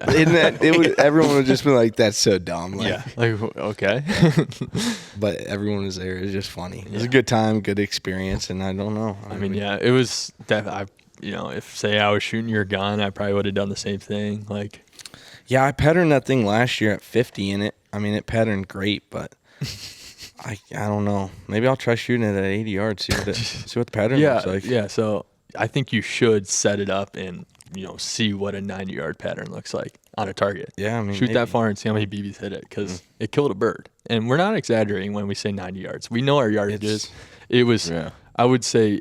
Everyone would just be like, that's so dumb. Like, yeah. Like, okay. But everyone was there. It was just funny. It was a good time, good experience, and I don't know. I mean, yeah, it was if say I was shooting your gun, I probably would have done the same thing. Like, yeah, I patterned that thing last year at 50 in it. I mean, it patterned great, but I don't know. Maybe I'll try shooting it at 80 yards, see what the pattern looks like. Yeah, so I think you should set it up and see what a 90-yard pattern looks like on a target. Yeah, I mean, shoot that far and see how many BBs hit it because it killed a bird. And we're not exaggerating when we say 90 yards. We know our yardage is. It was, I would say,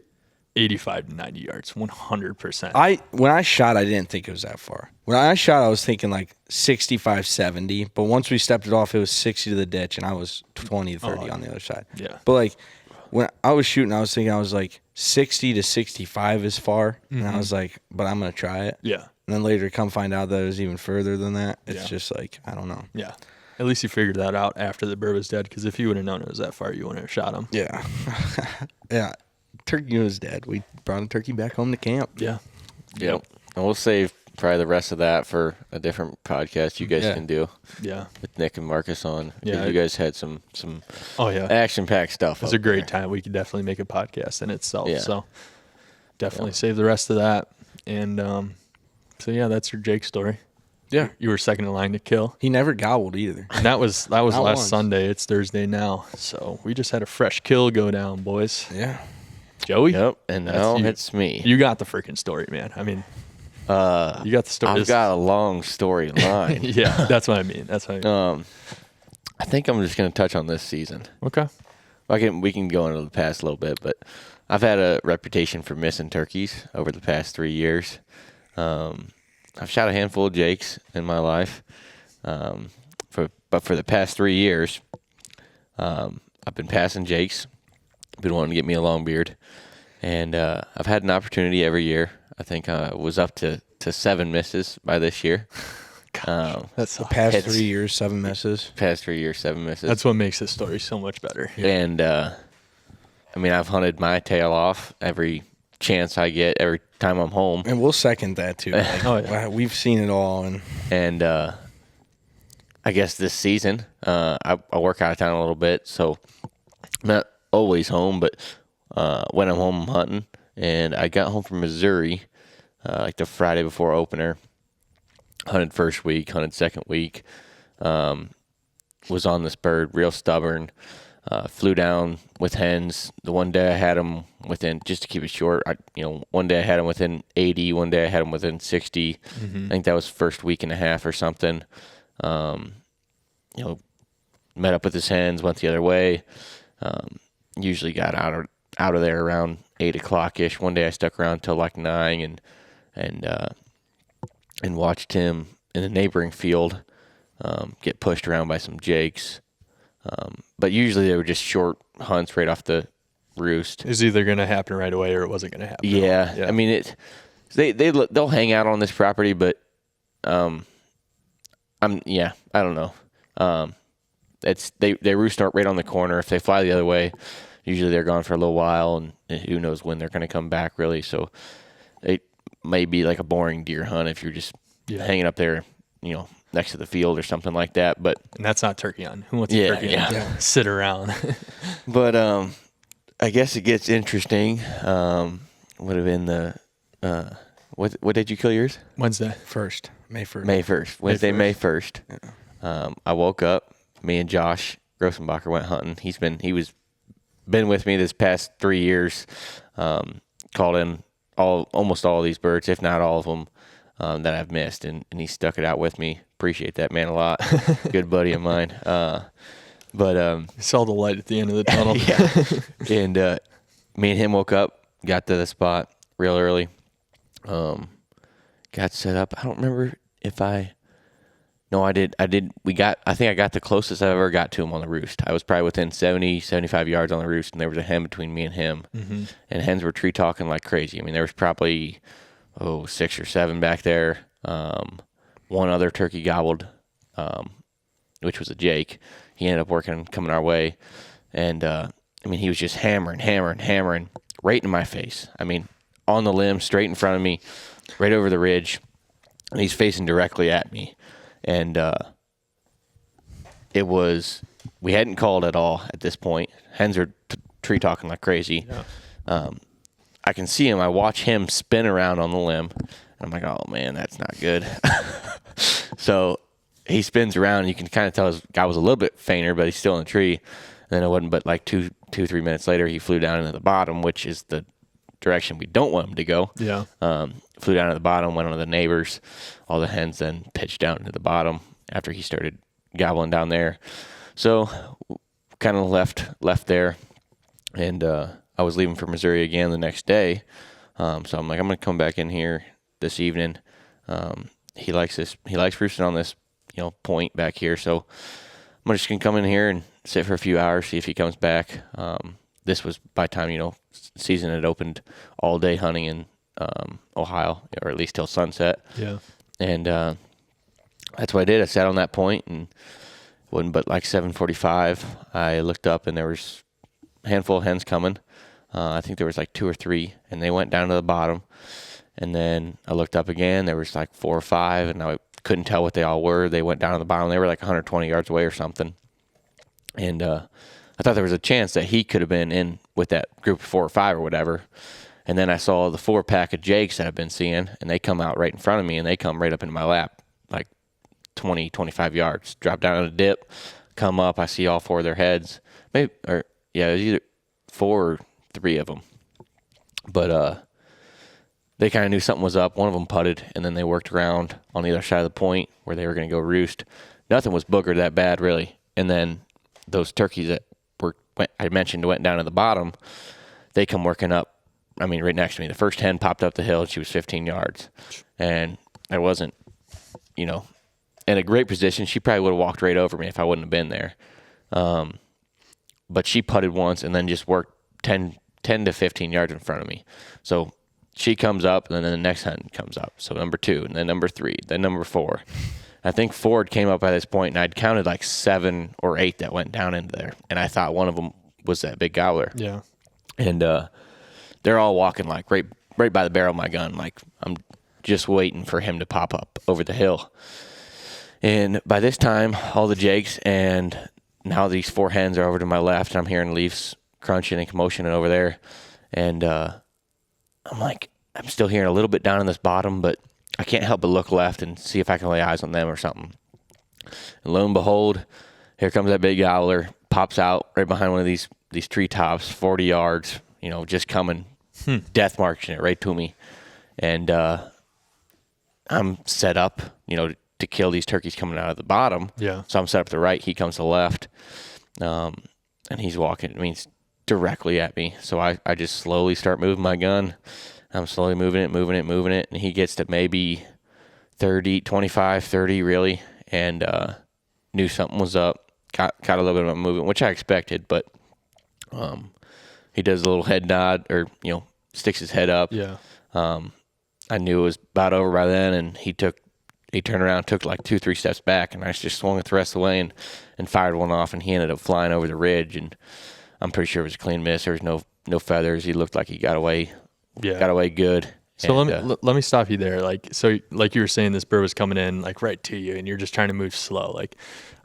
85 to 90 yards, 100%. When I shot, I didn't think it was that far. When I shot, I was thinking like 65, 70. But once we stepped it off, it was 60 to the ditch, and I was 20 to 30 on the other side. Yeah. But like when I was shooting, I was thinking I was like 60 to 65 is far, and I was like, but I'm gonna try it. Yeah. And then later, come find out that it was even further than that. It's just like I don't know. Yeah. At least you figured that out after the bird was dead, because if you would have known it was that far, you wouldn't have shot him. Yeah. Yeah. Turkey was dead. We brought a turkey back home to camp. Yeah. Yep. And we'll save probably the rest of that for a different podcast you guys can do. Yeah. With Nick and Marcus on. Yeah. You guys had some action-packed stuff. It was a great time. We could definitely make a podcast in itself. Yeah. So definitely save the rest of that. And so yeah, that's your Jake story. Yeah. You were second in line to kill. He never gobbled either. And that was last once. Sunday. It's Thursday now. So we just had a fresh kill go down, boys. Yeah. Joey? Yep. And now it's me. You got the freaking story, man. I mean, you got the story. I've got a long storyline. Yeah, that's what I mean. I think I'm just going to touch on this season. Okay. We can go into the past a little bit, but I've had a reputation for missing turkeys over the past 3 years. I've shot a handful of Jakes in my life, but for the past 3 years, I've been passing Jakes. Been wanting to get me a long beard, and I've had an opportunity every year. I think I was up to 7 misses by this year. That's the past 3 years, 7 misses. Past 3 years, 7 misses. That's what makes this story so much better. Yeah. And I mean, I've hunted my tail off every chance I get, every time I'm home. And we'll second that too. Like, we've seen it all, and I guess this season I work out of town a little bit, so I'm not always home, but when I'm home, I'm hunting. And I got home from Missouri like the Friday before opener. Hunted first week, hunted second week. Was on this bird, real stubborn. Flew down with hens. The one day I had them within, just to keep it short, one day I had them within 80, one day I had them within 60. I think that was first week and a half or something. Met up with his hens, went the other way. Usually got out of there around 8 o'clock-ish. One day I stuck around till like 9 and watched him in the neighboring field get pushed around by some Jakes. But usually they were just short hunts right off the roost. It was either going to happen right away or it wasn't going to happen. Yeah. I mean, they'll hang out on this property, but I don't know. They roost right on the corner. If they fly the other way, usually they're gone for a little while, and who knows when they're going to come back, really. So it may be like a boring deer hunt if you're just hanging up there, next to the field or something like that. But and that's not turkey hunting. Who wants a turkey hunt? Yeah. Sit around. But I guess it gets interesting. Would have been the what did you kill yours? Wednesday. May 1st. May 1st. Wednesday, May 1st. Yeah. I woke up. Me and Josh Grossenbacher went hunting. He's been with me this past 3 years. Called in almost all of these birds, if not all of them. that I've missed, and he stuck it out with me. Appreciate that man a lot. Good buddy of mine. But saw the light at the end of the tunnel. Yeah. And me and him woke up, got to the spot real early. Got set up. I don't remember if I did. I think I got the closest I ever got to him on the roost. I was probably within 70, 75 yards on the roost, and there was a hen between me and him. Mm-hmm. And hens were tree talking like crazy. I mean, there was probably 6 or 7 back there. One other turkey gobbled, which was a Jake. He ended up coming our way. And, he was just hammering right in my face. I mean, on the limb, straight in front of me, right over the ridge. And he's facing directly at me. And we hadn't called at all at this point. Hens are tree talking like crazy. Yeah. I can see him. I watch him spin around on the limb. And I'm like, oh, man, that's not good. So he spins around, and you can kind of tell his guy was a little bit fainter, but he's still in the tree. And then it wasn't but like 3 minutes later, he flew down into the bottom, which is the direction we don't want him to go. Yeah. Flew down to the bottom, went on the neighbors. All the hens then pitched down into the bottom after he started gobbling down there. So kind of left there. And I was leaving for Missouri again the next day. So I'm like, I'm going to come back in here this evening. He likes roosting on this, point back here. So I'm just going to come in here and sit for a few hours, see if he comes back. This was by the time, season had opened, all day hunting in Ohio, or at least till sunset. Yeah. And that's what I did. I sat on that point, and it wasn't but like 7:45. I looked up, and there was a handful of hens coming. I think there was like 2 or 3, and they went down to the bottom. And then I looked up again. There was like 4 or 5, and I couldn't tell what they all were. They went down to the bottom. They were like 120 yards away or something. And I thought there was a chance that he could have been in with that group of 4 or 5 or whatever. And then I saw the 4-pack of Jakes that I've been seeing, and they come out right in front of me, and they come right up into my lap, like 20, 25 yards. Drop down on a dip, come up. I see all 4 of their heads. It was either 4 or 3 of them. But they kind of knew something was up. One of them putted, and then they worked around on the other side of the point where they were going to go roost. Nothing was boogered that bad, really. And then those turkeys that I mentioned went down to the bottom, they come working up. I mean, right next to me. The first hen popped up the hill, and she was 15 yards. And I wasn't, in a great position. She probably would have walked right over me if I wouldn't have been there. But she putted once and then just worked 10 to 15 yards in front of me. So she comes up, and then the next hen comes up. So number 2, and then number 3, then number 4. I think Ford came up by this point, and I'd counted like 7 or 8 that went down into there. And I thought one of them was that big gobbler. Yeah. And they're all walking like right by the barrel of my gun. Like I'm just waiting for him to pop up over the hill. And by this time, all the Jakes and now these 4 hens are over to my left, and I'm hearing leaves crunching and commotion over there. And I'm like, I'm still hearing a little bit down in this bottom, but I can't help but look left and see if I can lay eyes on them or something. And lo and behold, here comes that big gobbler, pops out right behind one of these treetops, 40 yards, just coming, death marching it right to me. And I'm set up, to kill these turkeys coming out of the bottom. Yeah. So I'm set up to the right. He comes to the left. And he's walking, directly at me. So I just slowly start moving my gun. I'm slowly moving it. And he gets to maybe 30, 25, 30 really. And knew something was up. Got a little bit of a movement, which I expected. But he does a little head nod or, sticks his head up. Yeah. I knew it was about over by then. And he turned around, took like 2-3 steps back. And I just swung it the rest of the way and fired one off. And he ended up flying over the ridge. And I'm pretty sure it was a clean miss. There was no feathers. He looked like he got away. Yeah. Got away good. So let me stop you there. Like you were saying, this bird was coming in like right to you, and you're just trying to move slow. Like,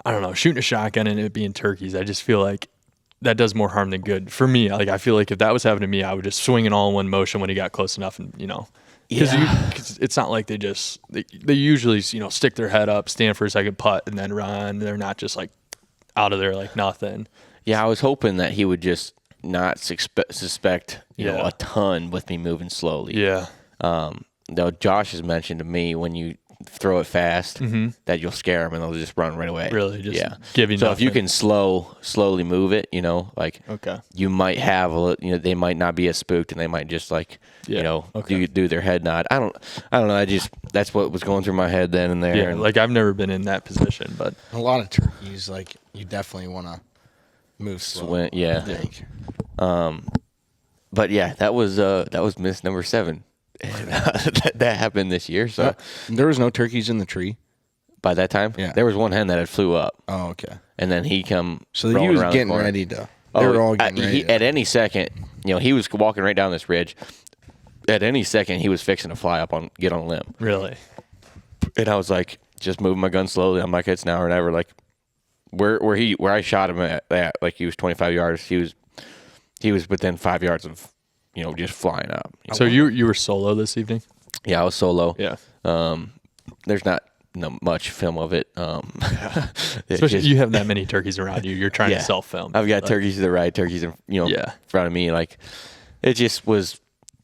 I don't know, shooting a shotgun and it being turkeys. I just feel like that does more harm than good for me. Like, I feel like if that was happening to me, I would just swing it all in one motion when he got close enough, and because it's not like they usually stick their head up, stand for a second, putt, and then run. They're not just like out of there like nothing. Yeah, I was hoping that he would just not suspect a ton with me moving slowly. Yeah. though Josh has mentioned to me when you throw it fast that you'll scare them and they'll just run right away. Really, just giving. So nothing. if you can slowly move it, like you might have they might not be as spooked and they might just do their head nod. I don't know. That's what was going through my head then and there. Yeah, and I've never been in that position, but a lot of turkeys, you definitely want to move slow. But yeah, that was miss number 7. And, that happened this year. So there was no turkeys in the tree by that time. Yeah, there was one hen that had flew up. Oh, okay. And then he come. So he was getting ready to. They were all getting ready. At any second, he was walking right down this ridge. At any second, he was fixing to fly up get on a limb. Really. And I was like, just moving my gun slowly. I'm like, it's now or never. Like, where I shot him at that, like he was 25 yards. He was within 5 yards of. Just flying up. So you were solo this evening? Yeah, I was solo. Yeah. There's not much film of it. Especially you have that many turkeys around you. You're trying to self-film. I've got turkeys to the right, turkeys in front of me. Like, it just was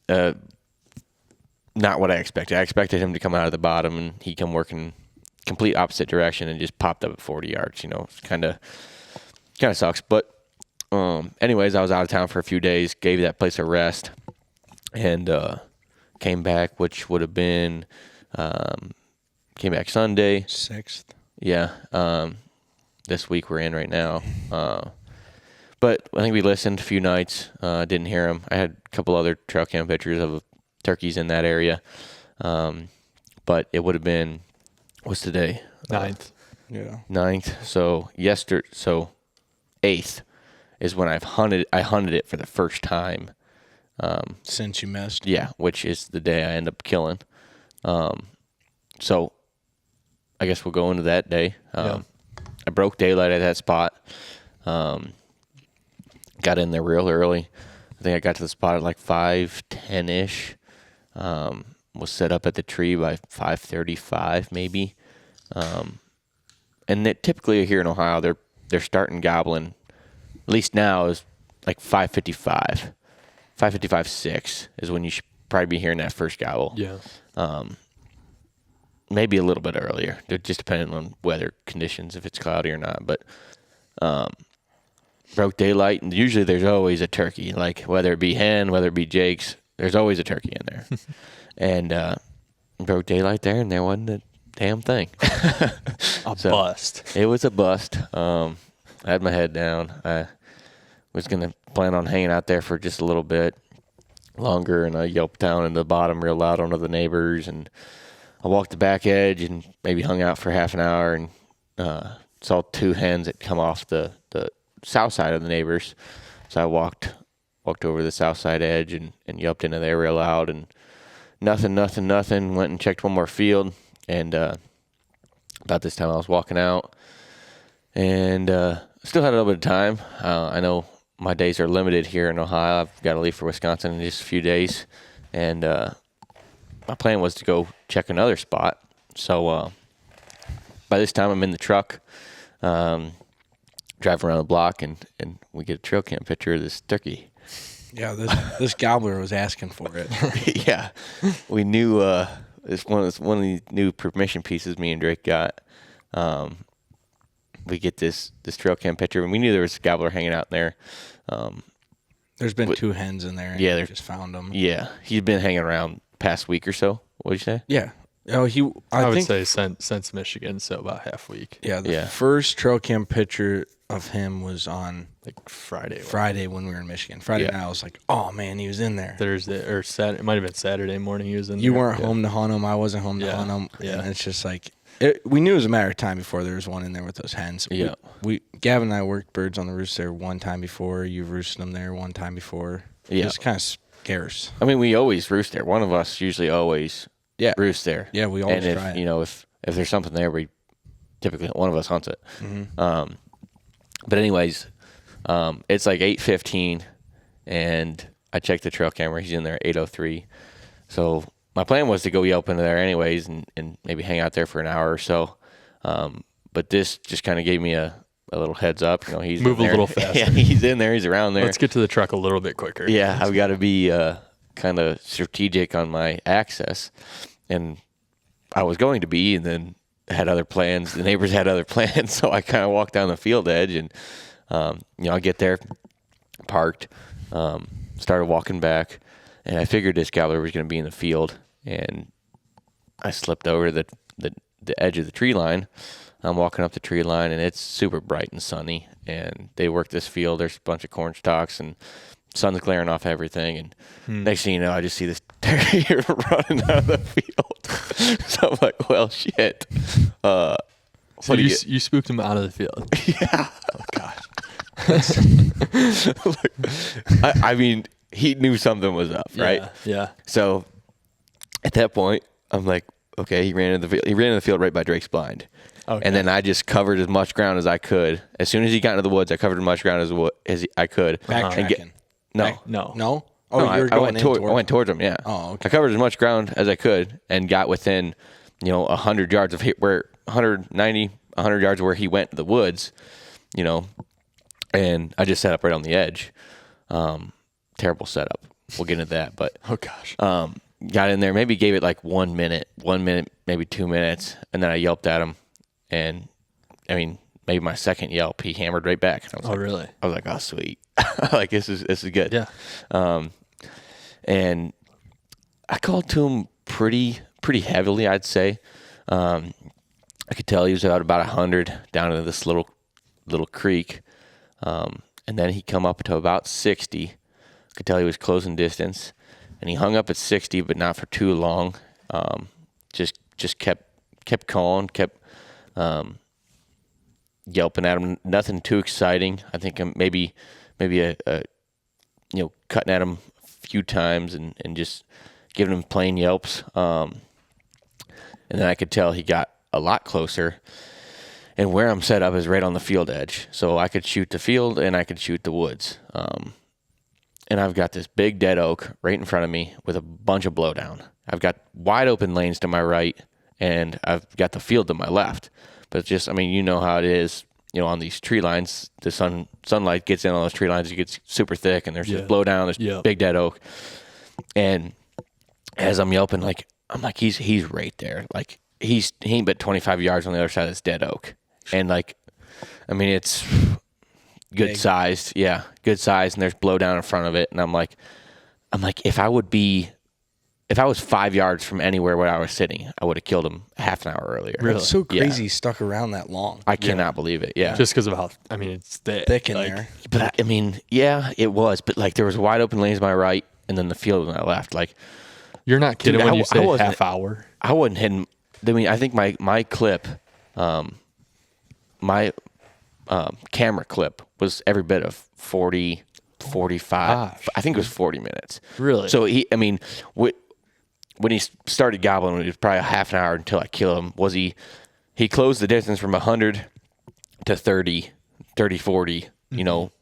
not what I expected. I expected him to come out of the bottom and he come working complete opposite direction and just popped up at 40 yards. Kind of sucks, but. Anyways, I was out of town for a few days, gave that place a rest, and came back, which would have been came back Sunday. 6th. Yeah. This week we're in right now. But I think we listened a few nights, didn't hear them. I had a couple other trail cam pictures of turkeys in that area. But it would have been, what's today? 9th. Yeah. 9th. So 8th. Is when I hunted it for the first time. Since you missed? Yeah, which is the day I end up killing. So I guess we'll go into that day. I broke daylight at that spot. Got in there real early. I think I got to the spot at like 5:10-ish. Was set up at the tree by 5:35 maybe. And typically here in Ohio, they're starting gobbling. At least now is like 5:55, 5:55-6 is when you should probably be hearing that first gobble. Yeah. Maybe a little bit earlier, just depending on weather conditions, if it's cloudy or not. But broke daylight, and usually there's always a turkey, like whether it be hen, whether it be Jake's, there's always a turkey in there. And broke daylight there, and there wasn't a damn thing. Bust. It was a bust. I had my head down. I was going to plan on hanging out there for just a little bit longer, and I yelped down in the bottom real loud onto the neighbors, and I walked the back edge and maybe hung out for half an hour and saw 2 hens that come off the south side of the neighbors. So I walked over the south side edge and yelped into there real loud, and nothing. Went and checked one more field, and about this time I was walking out, and still had a little bit of time. I know my days are limited here in Ohio. I've got to leave for Wisconsin in just a few days. And my plan was to go check another spot. So by this time, I'm in the truck, driving around the block, and we get a trail cam picture of this turkey. Yeah, this gobbler was asking for it. Yeah. We knew it's one of the new permission pieces me and Drake got. We get this trail cam picture, and we knew there was a gobbler hanging out in there. There's been 2 hens in there, and they just found them. Yeah, he's been hanging around past week or so. What'd you say? Yeah. Oh, I would say since Michigan, so about half week. Yeah, the first trail cam picture of him was on like Friday. Friday when we were in Michigan. Friday night, I was like, oh man, he was in there. Thursday or Saturday, it might have been Saturday morning. He was in there. You weren't home to hunt him. I wasn't home to hunt him. Yeah, and it's just like we knew it was a matter of time before there was one in there with those hens. Yeah, Gavin and I worked birds on the roost there one time before. You've roosted them there one time before. Yeah, it's kind of scarce. I mean, we always roost there. One of us usually always roost there. Yeah, we always try it. If there's something there, we typically one of us hunts it. Mm-hmm. But anyways, it's like 8:15, and I checked the trail camera. He's in there at 8:03. So my plan was to go yelp into there anyways and maybe hang out there for an hour or so. But this just kind of gave me a little heads up. He's move a little faster. Yeah, he's in there. He's around there. Let's get to the truck a little bit quicker. Yeah, I've got to be kind of strategic on my access, and I was going to be, and then had other plans. The neighbors had other plans, so I kind of walked down the field edge, and I get there, parked, started walking back, and I figured this gobbler was going to be in the field, and I slipped over to the edge of the tree line. I'm walking up the tree line, and it's super bright and sunny, and they work this field. There's a bunch of corn stalks, and sun's glaring off everything, and next thing you know, I just see this terrier running out of the field. So I'm like, well, shit. So you spooked him out of the field? Yeah. Oh, gosh. I mean, he knew something was up, right? Yeah. So at that point, I'm like, okay, he ran in the field right by Drake's blind. Okay. And then I just covered as much ground as I could. As soon as he got into the woods, I covered as much ground as I could. Backtracking. No. Oh, no, you were going I went towards him, yeah. Oh, okay. I covered as much ground as I could and got within, 100 yards of where 190, 100 yards where he went to the woods, and I just set up right on the edge. Terrible setup. We'll get into that, but oh gosh. Got in there, maybe gave it like 1 minute, maybe 2 minutes, and then I yelped at him, and I mean, maybe my second yelp, he hammered right back. And I was really? I was like, oh, sweet. Like, this is good. Yeah. And I called to him pretty heavily, I'd say. I could tell he was about 100 down into this little creek. And then he come up to about 60. I could tell he was closing distance. And he hung up at 60, but not for too long. Just kept calling, kept yelping at him. Nothing too exciting. I think maybe cutting at him a few times and just giving him plain yelps. And then I could tell he got a lot closer. And where I'm set up is right on the field edge. So I could shoot the field and I could shoot the woods. And I've got this big dead oak right in front of me with a bunch of blowdown. I've got wide open lanes to my right, and I've got the field to my left. But just, I mean, you know how it is, on these tree lines, the sunlight gets in on those tree lines, it gets super thick, and there's just blowdown, there's big dead oak. And as I'm yelping, I'm like, he's right there. Like, he ain't but 25 yards on the other side of this dead oak. And it's good big. Sized, good size, and there's blowdown in front of it. And I'm like, if I was 5 yards from anywhere where I was sitting, I would have killed him half an hour earlier. Really? It's so crazy he stuck around that long. I cannot believe it. Yeah, just because of how it's thick in there. But it was. But there was wide open lanes to my right, and then the field on my left. Like, you're not kidding when you say half hour. I wasn't hitting. I mean, I think my clip, camera clip was every bit of 40, 45. Gosh. I think it was 40 minutes. Really? So when he started gobbling, it was probably a half an hour until I killed him. He closed the distance from 100 to 30, 40,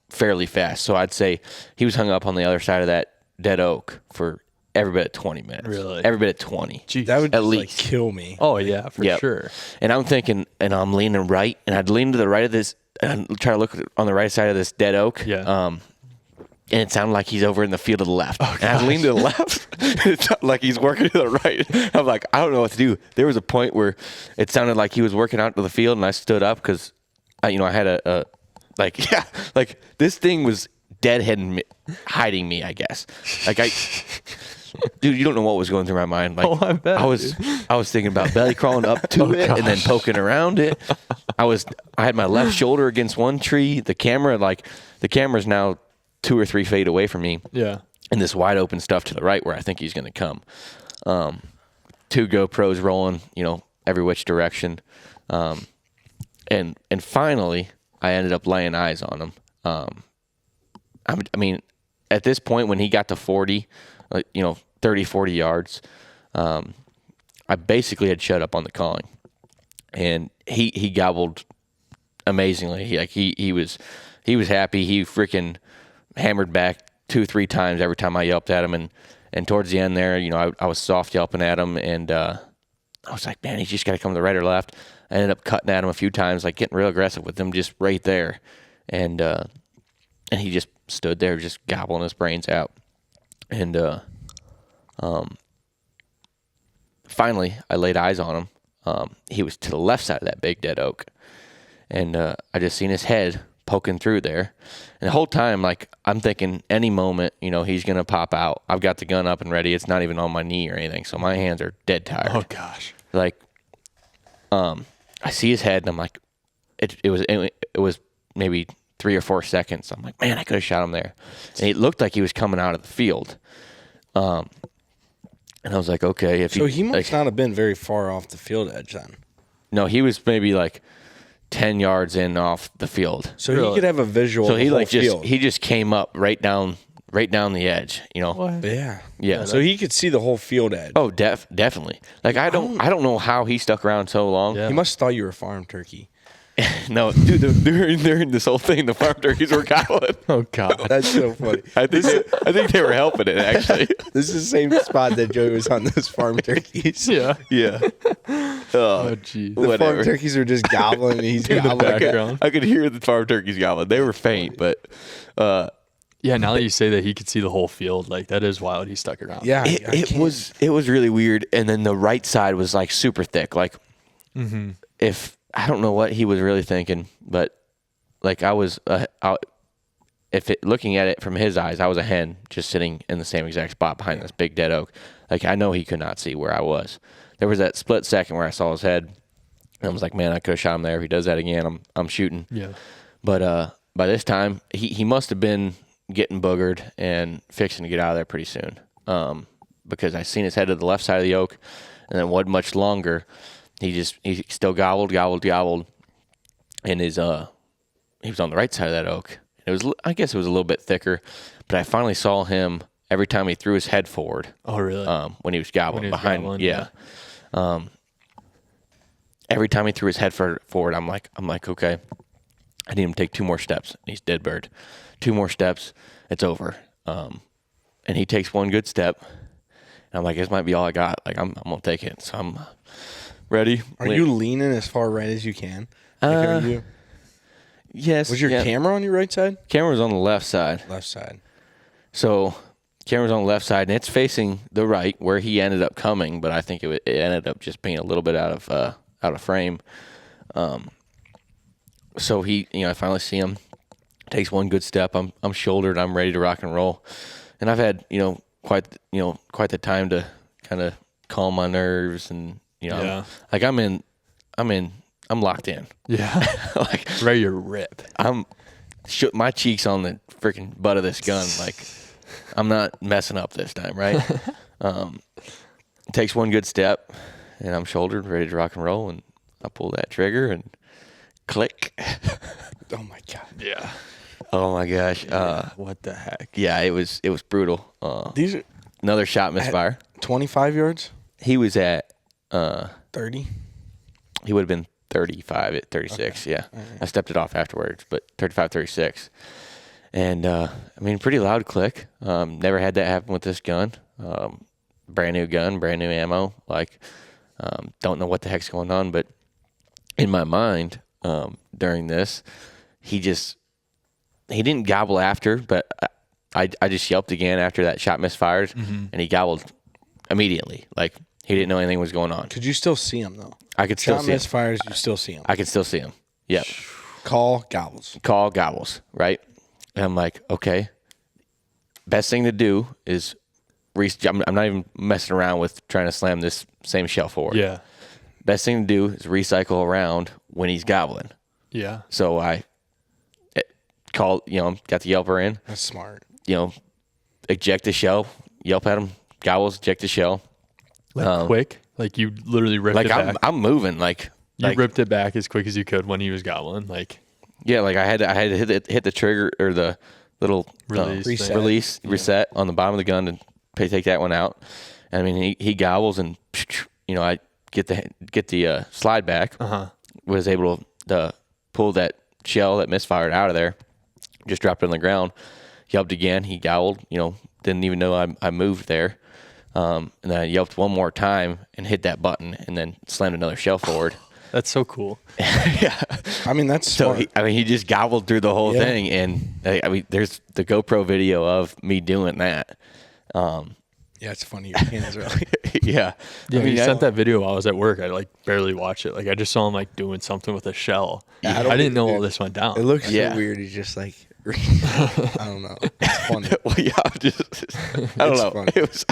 fairly fast. So I'd say he was hung up on the other side of that dead oak for every bit of 20 minutes. Really? Every bit of 20. Jeez, that would at just, least kill me. Oh, yeah, for sure. And I'm thinking, and I'm leaning right, and I'd lean to the right of this, and I'd try to look on the right side of this dead oak. Yeah. And it sounded like he's over in the field to the left. Oh, and I leaned to the left. It sounded like he's working to the right. I'm like, I don't know what to do. There was a point where it sounded like he was working out to the field, and I stood up because, I had this thing was deadheading me, hiding me, I guess. Dude, you don't know what was going through my mind. I bet. I was thinking about belly crawling up to it and then poking around it. I had my left shoulder against one tree. The camera's now 2 or 3 feet away from me. Yeah. And this wide open stuff to the right where I think he's going to come. 2 GoPros rolling, every which direction. And finally, I ended up laying eyes on him. I mean, at this point when he got to 40, 30, 40 yards, I basically had shut up on the calling. And he gobbled amazingly. He was happy. He freaking hammered back 2-3 times every time I yelped at him, and towards the end there, I was soft yelping at him, and I was like, man, he's just got to come to the right or left. I ended up cutting at him a few times, getting real aggressive with him just right there, and he just stood there just gobbling his brains out, and Finally, I laid eyes on him. He was to the left side of that big dead oak. And I just seen his head poking through there. And the whole time, like, I'm thinking any moment, he's going to pop out. I've got the gun up and ready. It's not even on my knee or anything. So my hands are dead tired. Oh, gosh. Like, I see his head, and I'm like, it was maybe 3 or 4 seconds. I'm like, man, I could have shot him there. And it looked like he was coming out of the field. And I was like, okay. So he must not have been very far off the field edge then. No, he was maybe like 10 yards in off the field. So he could have a visual. So of the whole field. he just came up right down the edge, What? Yeah. So he could see the whole field edge. Oh, definitely. Like I don't know how he stuck around so long. Yeah. He must have thought you were a farm turkey. No, dude, during this whole thing, the farm turkeys were gobbling. Oh, God. That's so funny. I think they were helping it, actually. This is the same spot that Joey was on those farm turkeys. Yeah. Yeah. Oh, geez. The farm Whatever. turkeys are just gobbling and he's gobbling. background. I could hear the farm turkeys gobbling. They were faint, but Yeah, now that you say that he could see the whole field, like, that is wild. He stuck around. Yeah. it was really weird. And then the right side was like super thick. Like if I don't know what he was really thinking, but like I was looking at it from his eyes, I was a hen just sitting in the same exact spot behind this big dead oak. Like I know he could not see where I was. There was that split second where I saw his head, and I was like, man, I could have shot him there. If he does that again, I'm shooting. Yeah. But by this time, he must have been getting boogered and fixing to get out of there pretty soon. Because I seen his head to the left side of the oak, and then wasn't much longer. He still gobbled, and he was on the right side of that oak. I guess it was a little bit thicker, but I finally saw him every time he threw his head forward. Oh, really? When he was gobbling behind. gobbling, Yeah. Every time he threw his head forward, I'm like, okay, I need him to take 2 more steps. He's dead bird. 2 more steps, it's over. And he takes 1 good step, and I'm like, this might be all I got. Like I'm gonna take it. So I'm ready. Are you leaning as far right as you can? Like, are you? Yes. Was your camera on your right side? Camera was on the left side. Left side. So camera's on the left side, and it's facing the right where he ended up coming, but I think it ended up just being a little bit out of frame. So he, I finally see him, takes 1 good step. I'm shouldered. I'm ready to rock and roll, and I've had quite the time to kind of calm my nerves, and Yeah. I'm locked in. Yeah. Like Ready to rip. I'm shook my cheeks on the freaking butt of this gun. Like I'm not messing up this time, right? Takes 1 good step, and I'm shouldered, ready to rock and roll, and I pull that trigger and click. Oh my god. Yeah. Oh my gosh. What the heck? Yeah, it was brutal. These are Another shot misfire. 25 yards. He was at 30. he would have been 35 at 36. Okay. Yeah. Right. I stepped it off afterwards, but 35, 36. And, pretty loud click. Never had that happen with this gun. Brand new gun, brand new ammo. Like, don't know what the heck's going on, but in my mind, during this, he didn't gobble after, but I just yelped again after that shot misfired, and he gobbled immediately. Like, he didn't know anything was going on. Could you still see him though? I could still see him. Shot misfires, you still see him. I could still see him. Yep. Call gobbles. Call gobbles, right? And I'm like, okay. Best thing to do is I'm not even messing around with trying to slam this same shell forward. Yeah. Best thing to do is recycle around when he's gobbling. Yeah. So I called, got the yelper in. That's smart. Eject the shell, yelp at him, gobbles, eject the shell. Like quick? Like you literally ripped it back? I'm moving. You ripped it back as quick as you could when he was gobbling. Like, yeah, like I had to hit the trigger or the little reset on the bottom of the gun and take that one out. And he gobbles and I get the slide back. Was able to pull that shell that misfired out of there. Just dropped it on the ground. Yelped again. He gobbled. Didn't even know I moved there. And then I yelped one more time and hit that button and then slammed another shell forward. That's so cool. Yeah. That's so smart. he just gobbled through the whole thing. And there's the GoPro video of me doing that. Yeah, it's funny. Your hands are like, Yeah. Yeah, I mean, he sent that video while I was at work. I like barely watched it. Like I just saw him like doing something with a shell. Yeah, I didn't know all dude, this went down. it looks Yeah. so weird. He's just like, I don't know. It's funny. Well, yeah, I don't It's know. funny. It was,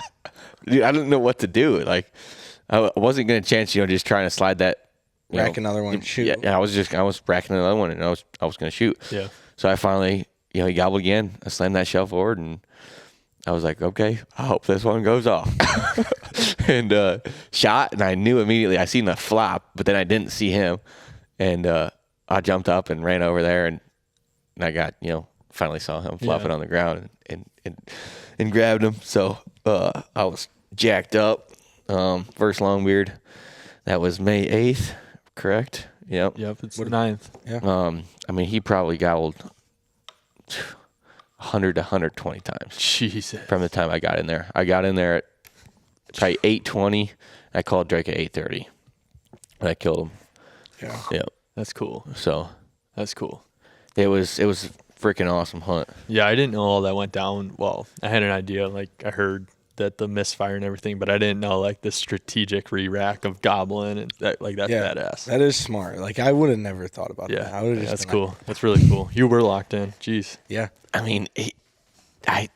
dude, I didn't know what to do. Like, I wasn't going to chance, just trying to slide that. Rack another one and shoot. Yeah, I was racking another one, and I was going to shoot. Yeah. So I finally, he gobbled again. I slammed that shell forward, and I was like, okay, I hope this one goes off. And shot, and I knew immediately. I seen the flop, but then I didn't see him. And I jumped up and ran over there, and I got, finally saw him flopping on the ground and grabbed him. So I was jacked up. First longbeard. That was May 8th, correct? Yep. Yep, it's the 9th. Yeah. I mean, he probably gobbled 100 to 120 times. Jesus. From the time I got in there. I got in there at probably 8:20. I called Drake at 8:30. And I killed him. Yeah. Yeah. That's cool. So That's cool. it was a freaking awesome hunt. Yeah, I didn't know all that went down. Well, I had an idea. Like I heard that the misfire and everything, but I didn't know like the strategic re-rack of gobbling and that. Like that's badass. That is smart. Like I would have never thought about Yeah, that. I would have just that's been cool. like, That's really cool. You were locked in. Jeez. yeah. I mean, I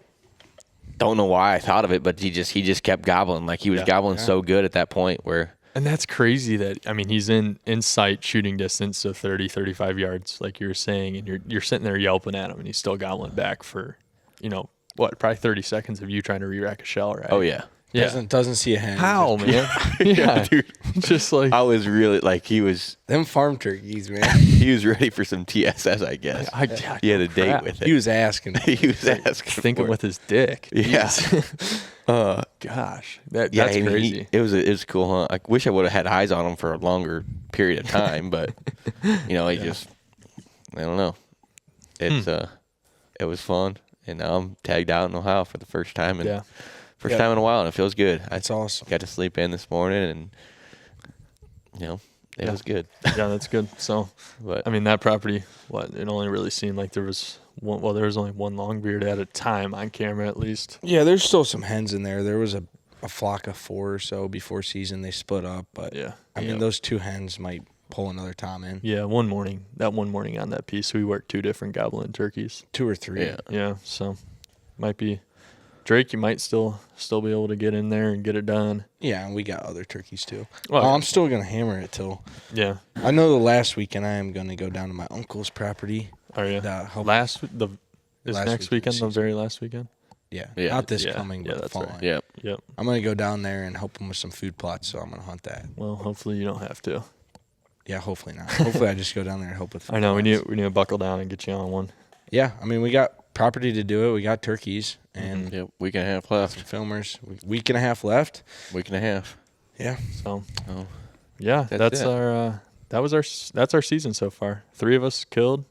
don't know why I thought of it, but he just kept gobbling. Like he was gobbling so good at that point where. And that's crazy that, I mean, he's in sight shooting distance, so 30, 35 yards, like you were saying, and you're sitting there yelping at him, and he's still gobbling back for, probably 30 seconds of you trying to re-rack a shell, right? Oh, yeah. Yeah. Doesn't see a hen. How, man? Yeah, dude. Just like. I was really, like, he was Them farm turkeys, man. he was ready for some TSS, I guess. He had a date crap. with it. He was asking. He was asking Thinking for with his dick. Yeah. Gosh. That's I mean, crazy. It was a cool hunt. I wish I would have had eyes on him for a longer period of time, but he just, I don't know. It's it was fun, and now I'm tagged out in Ohio for the first time in time in a while, and it feels good. That's awesome. Got to sleep in this morning, and it was good. Yeah, that's good. So, But I mean, that property, it only really seemed like there was one. Well, there was only one longbeard at a time on camera, at least. Yeah, there's still some hens in there. There was a flock of 4 or so before season. They split up, but I mean, those 2 hens might pull another tom in. Yeah, one morning on that piece, we worked 2 different gobbling turkeys. 2 or 3. Yeah. So, might be Drake. You might still be able to get in there and get it done. Yeah, and we got other turkeys too. Well, I'm still gonna hammer it till. Yeah. I know the last weekend I am gonna go down to my uncle's property. Are you? Last next weekend the very last weekend? Yeah. Yeah. Not this Yeah. coming, Yeah, but the that's following. right. yeah, Yep. I'm gonna go down there and help him with some food plots, so I'm gonna hunt that. Well, hopefully you don't have to. Yeah, hopefully not. Hopefully I just go down there and help with food I know we plots. need to buckle down and get you on one. Yeah, I mean we got property to do it. We got turkeys and week and a half left. filmers. Week and a half left. Week and a half. Yeah. So, Oh, yeah, that's it. our season so far. 3 of us killed.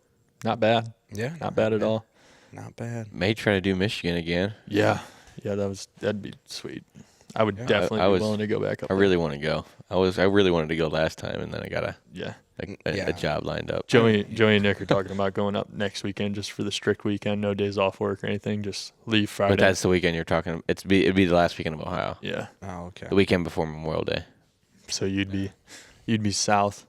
Not bad. Yeah. Not bad at all. Not bad. may try to do Michigan again. Yeah. Yeah, that'd be sweet. I would definitely I be was- willing to go back up. I there. really want to go. I really wanted to go last time, and then I got Yeah. a job lined up. Joey and Nick are talking about going up next weekend just for the strict weekend, no days off work or anything. Just leave Friday. But that's the weekend you're talking. It'd be the last weekend of Ohio. yeah. Oh, okay. The weekend before Memorial Day. So you'd be south,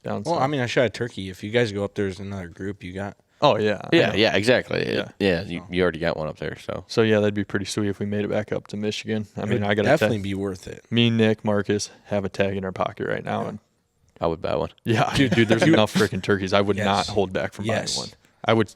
down Well, south. I mean, I shot a turkey. If you guys go up, there's another group you got. Oh yeah. I know. Yeah, exactly. Yeah. Yeah, you already got one up there, so. So yeah, that'd be pretty sweet if we made it back up to Michigan. I mean, It'd I gotta definitely be worth it. me, Nick, Marcus have a tag in our pocket right now, and I would buy one. yeah, dude, there's enough freaking turkeys. I would Yes. not hold back from buying Yes. one. I would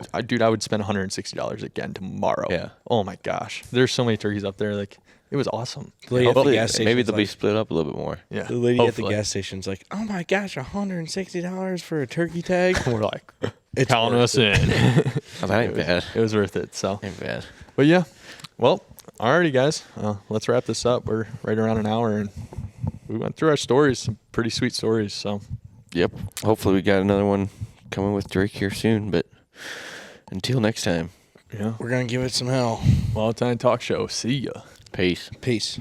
spend $160 again tomorrow. Yeah. Oh my gosh, there's so many turkeys up there. Like it was awesome. The lady at the Hopefully, gas station's maybe they'll be like- split up a little bit more. Yeah. The lady at the hopefully. gas station's like, "Oh my gosh, $160 for a turkey tag." We're like, It's count worth us it. in. Oh, that ain't bad. It was worth it. So, Ain't bad. but yeah, well, alrighty, guys. Let's wrap this up. We're right around an hour, and we went through our stories, some pretty sweet stories. So, Yep. Hopefully we got another one coming with Drake here soon, but until next time, yeah, We're gonna give it some hell. Wild Tine Talk Show. See ya. peace. Peace.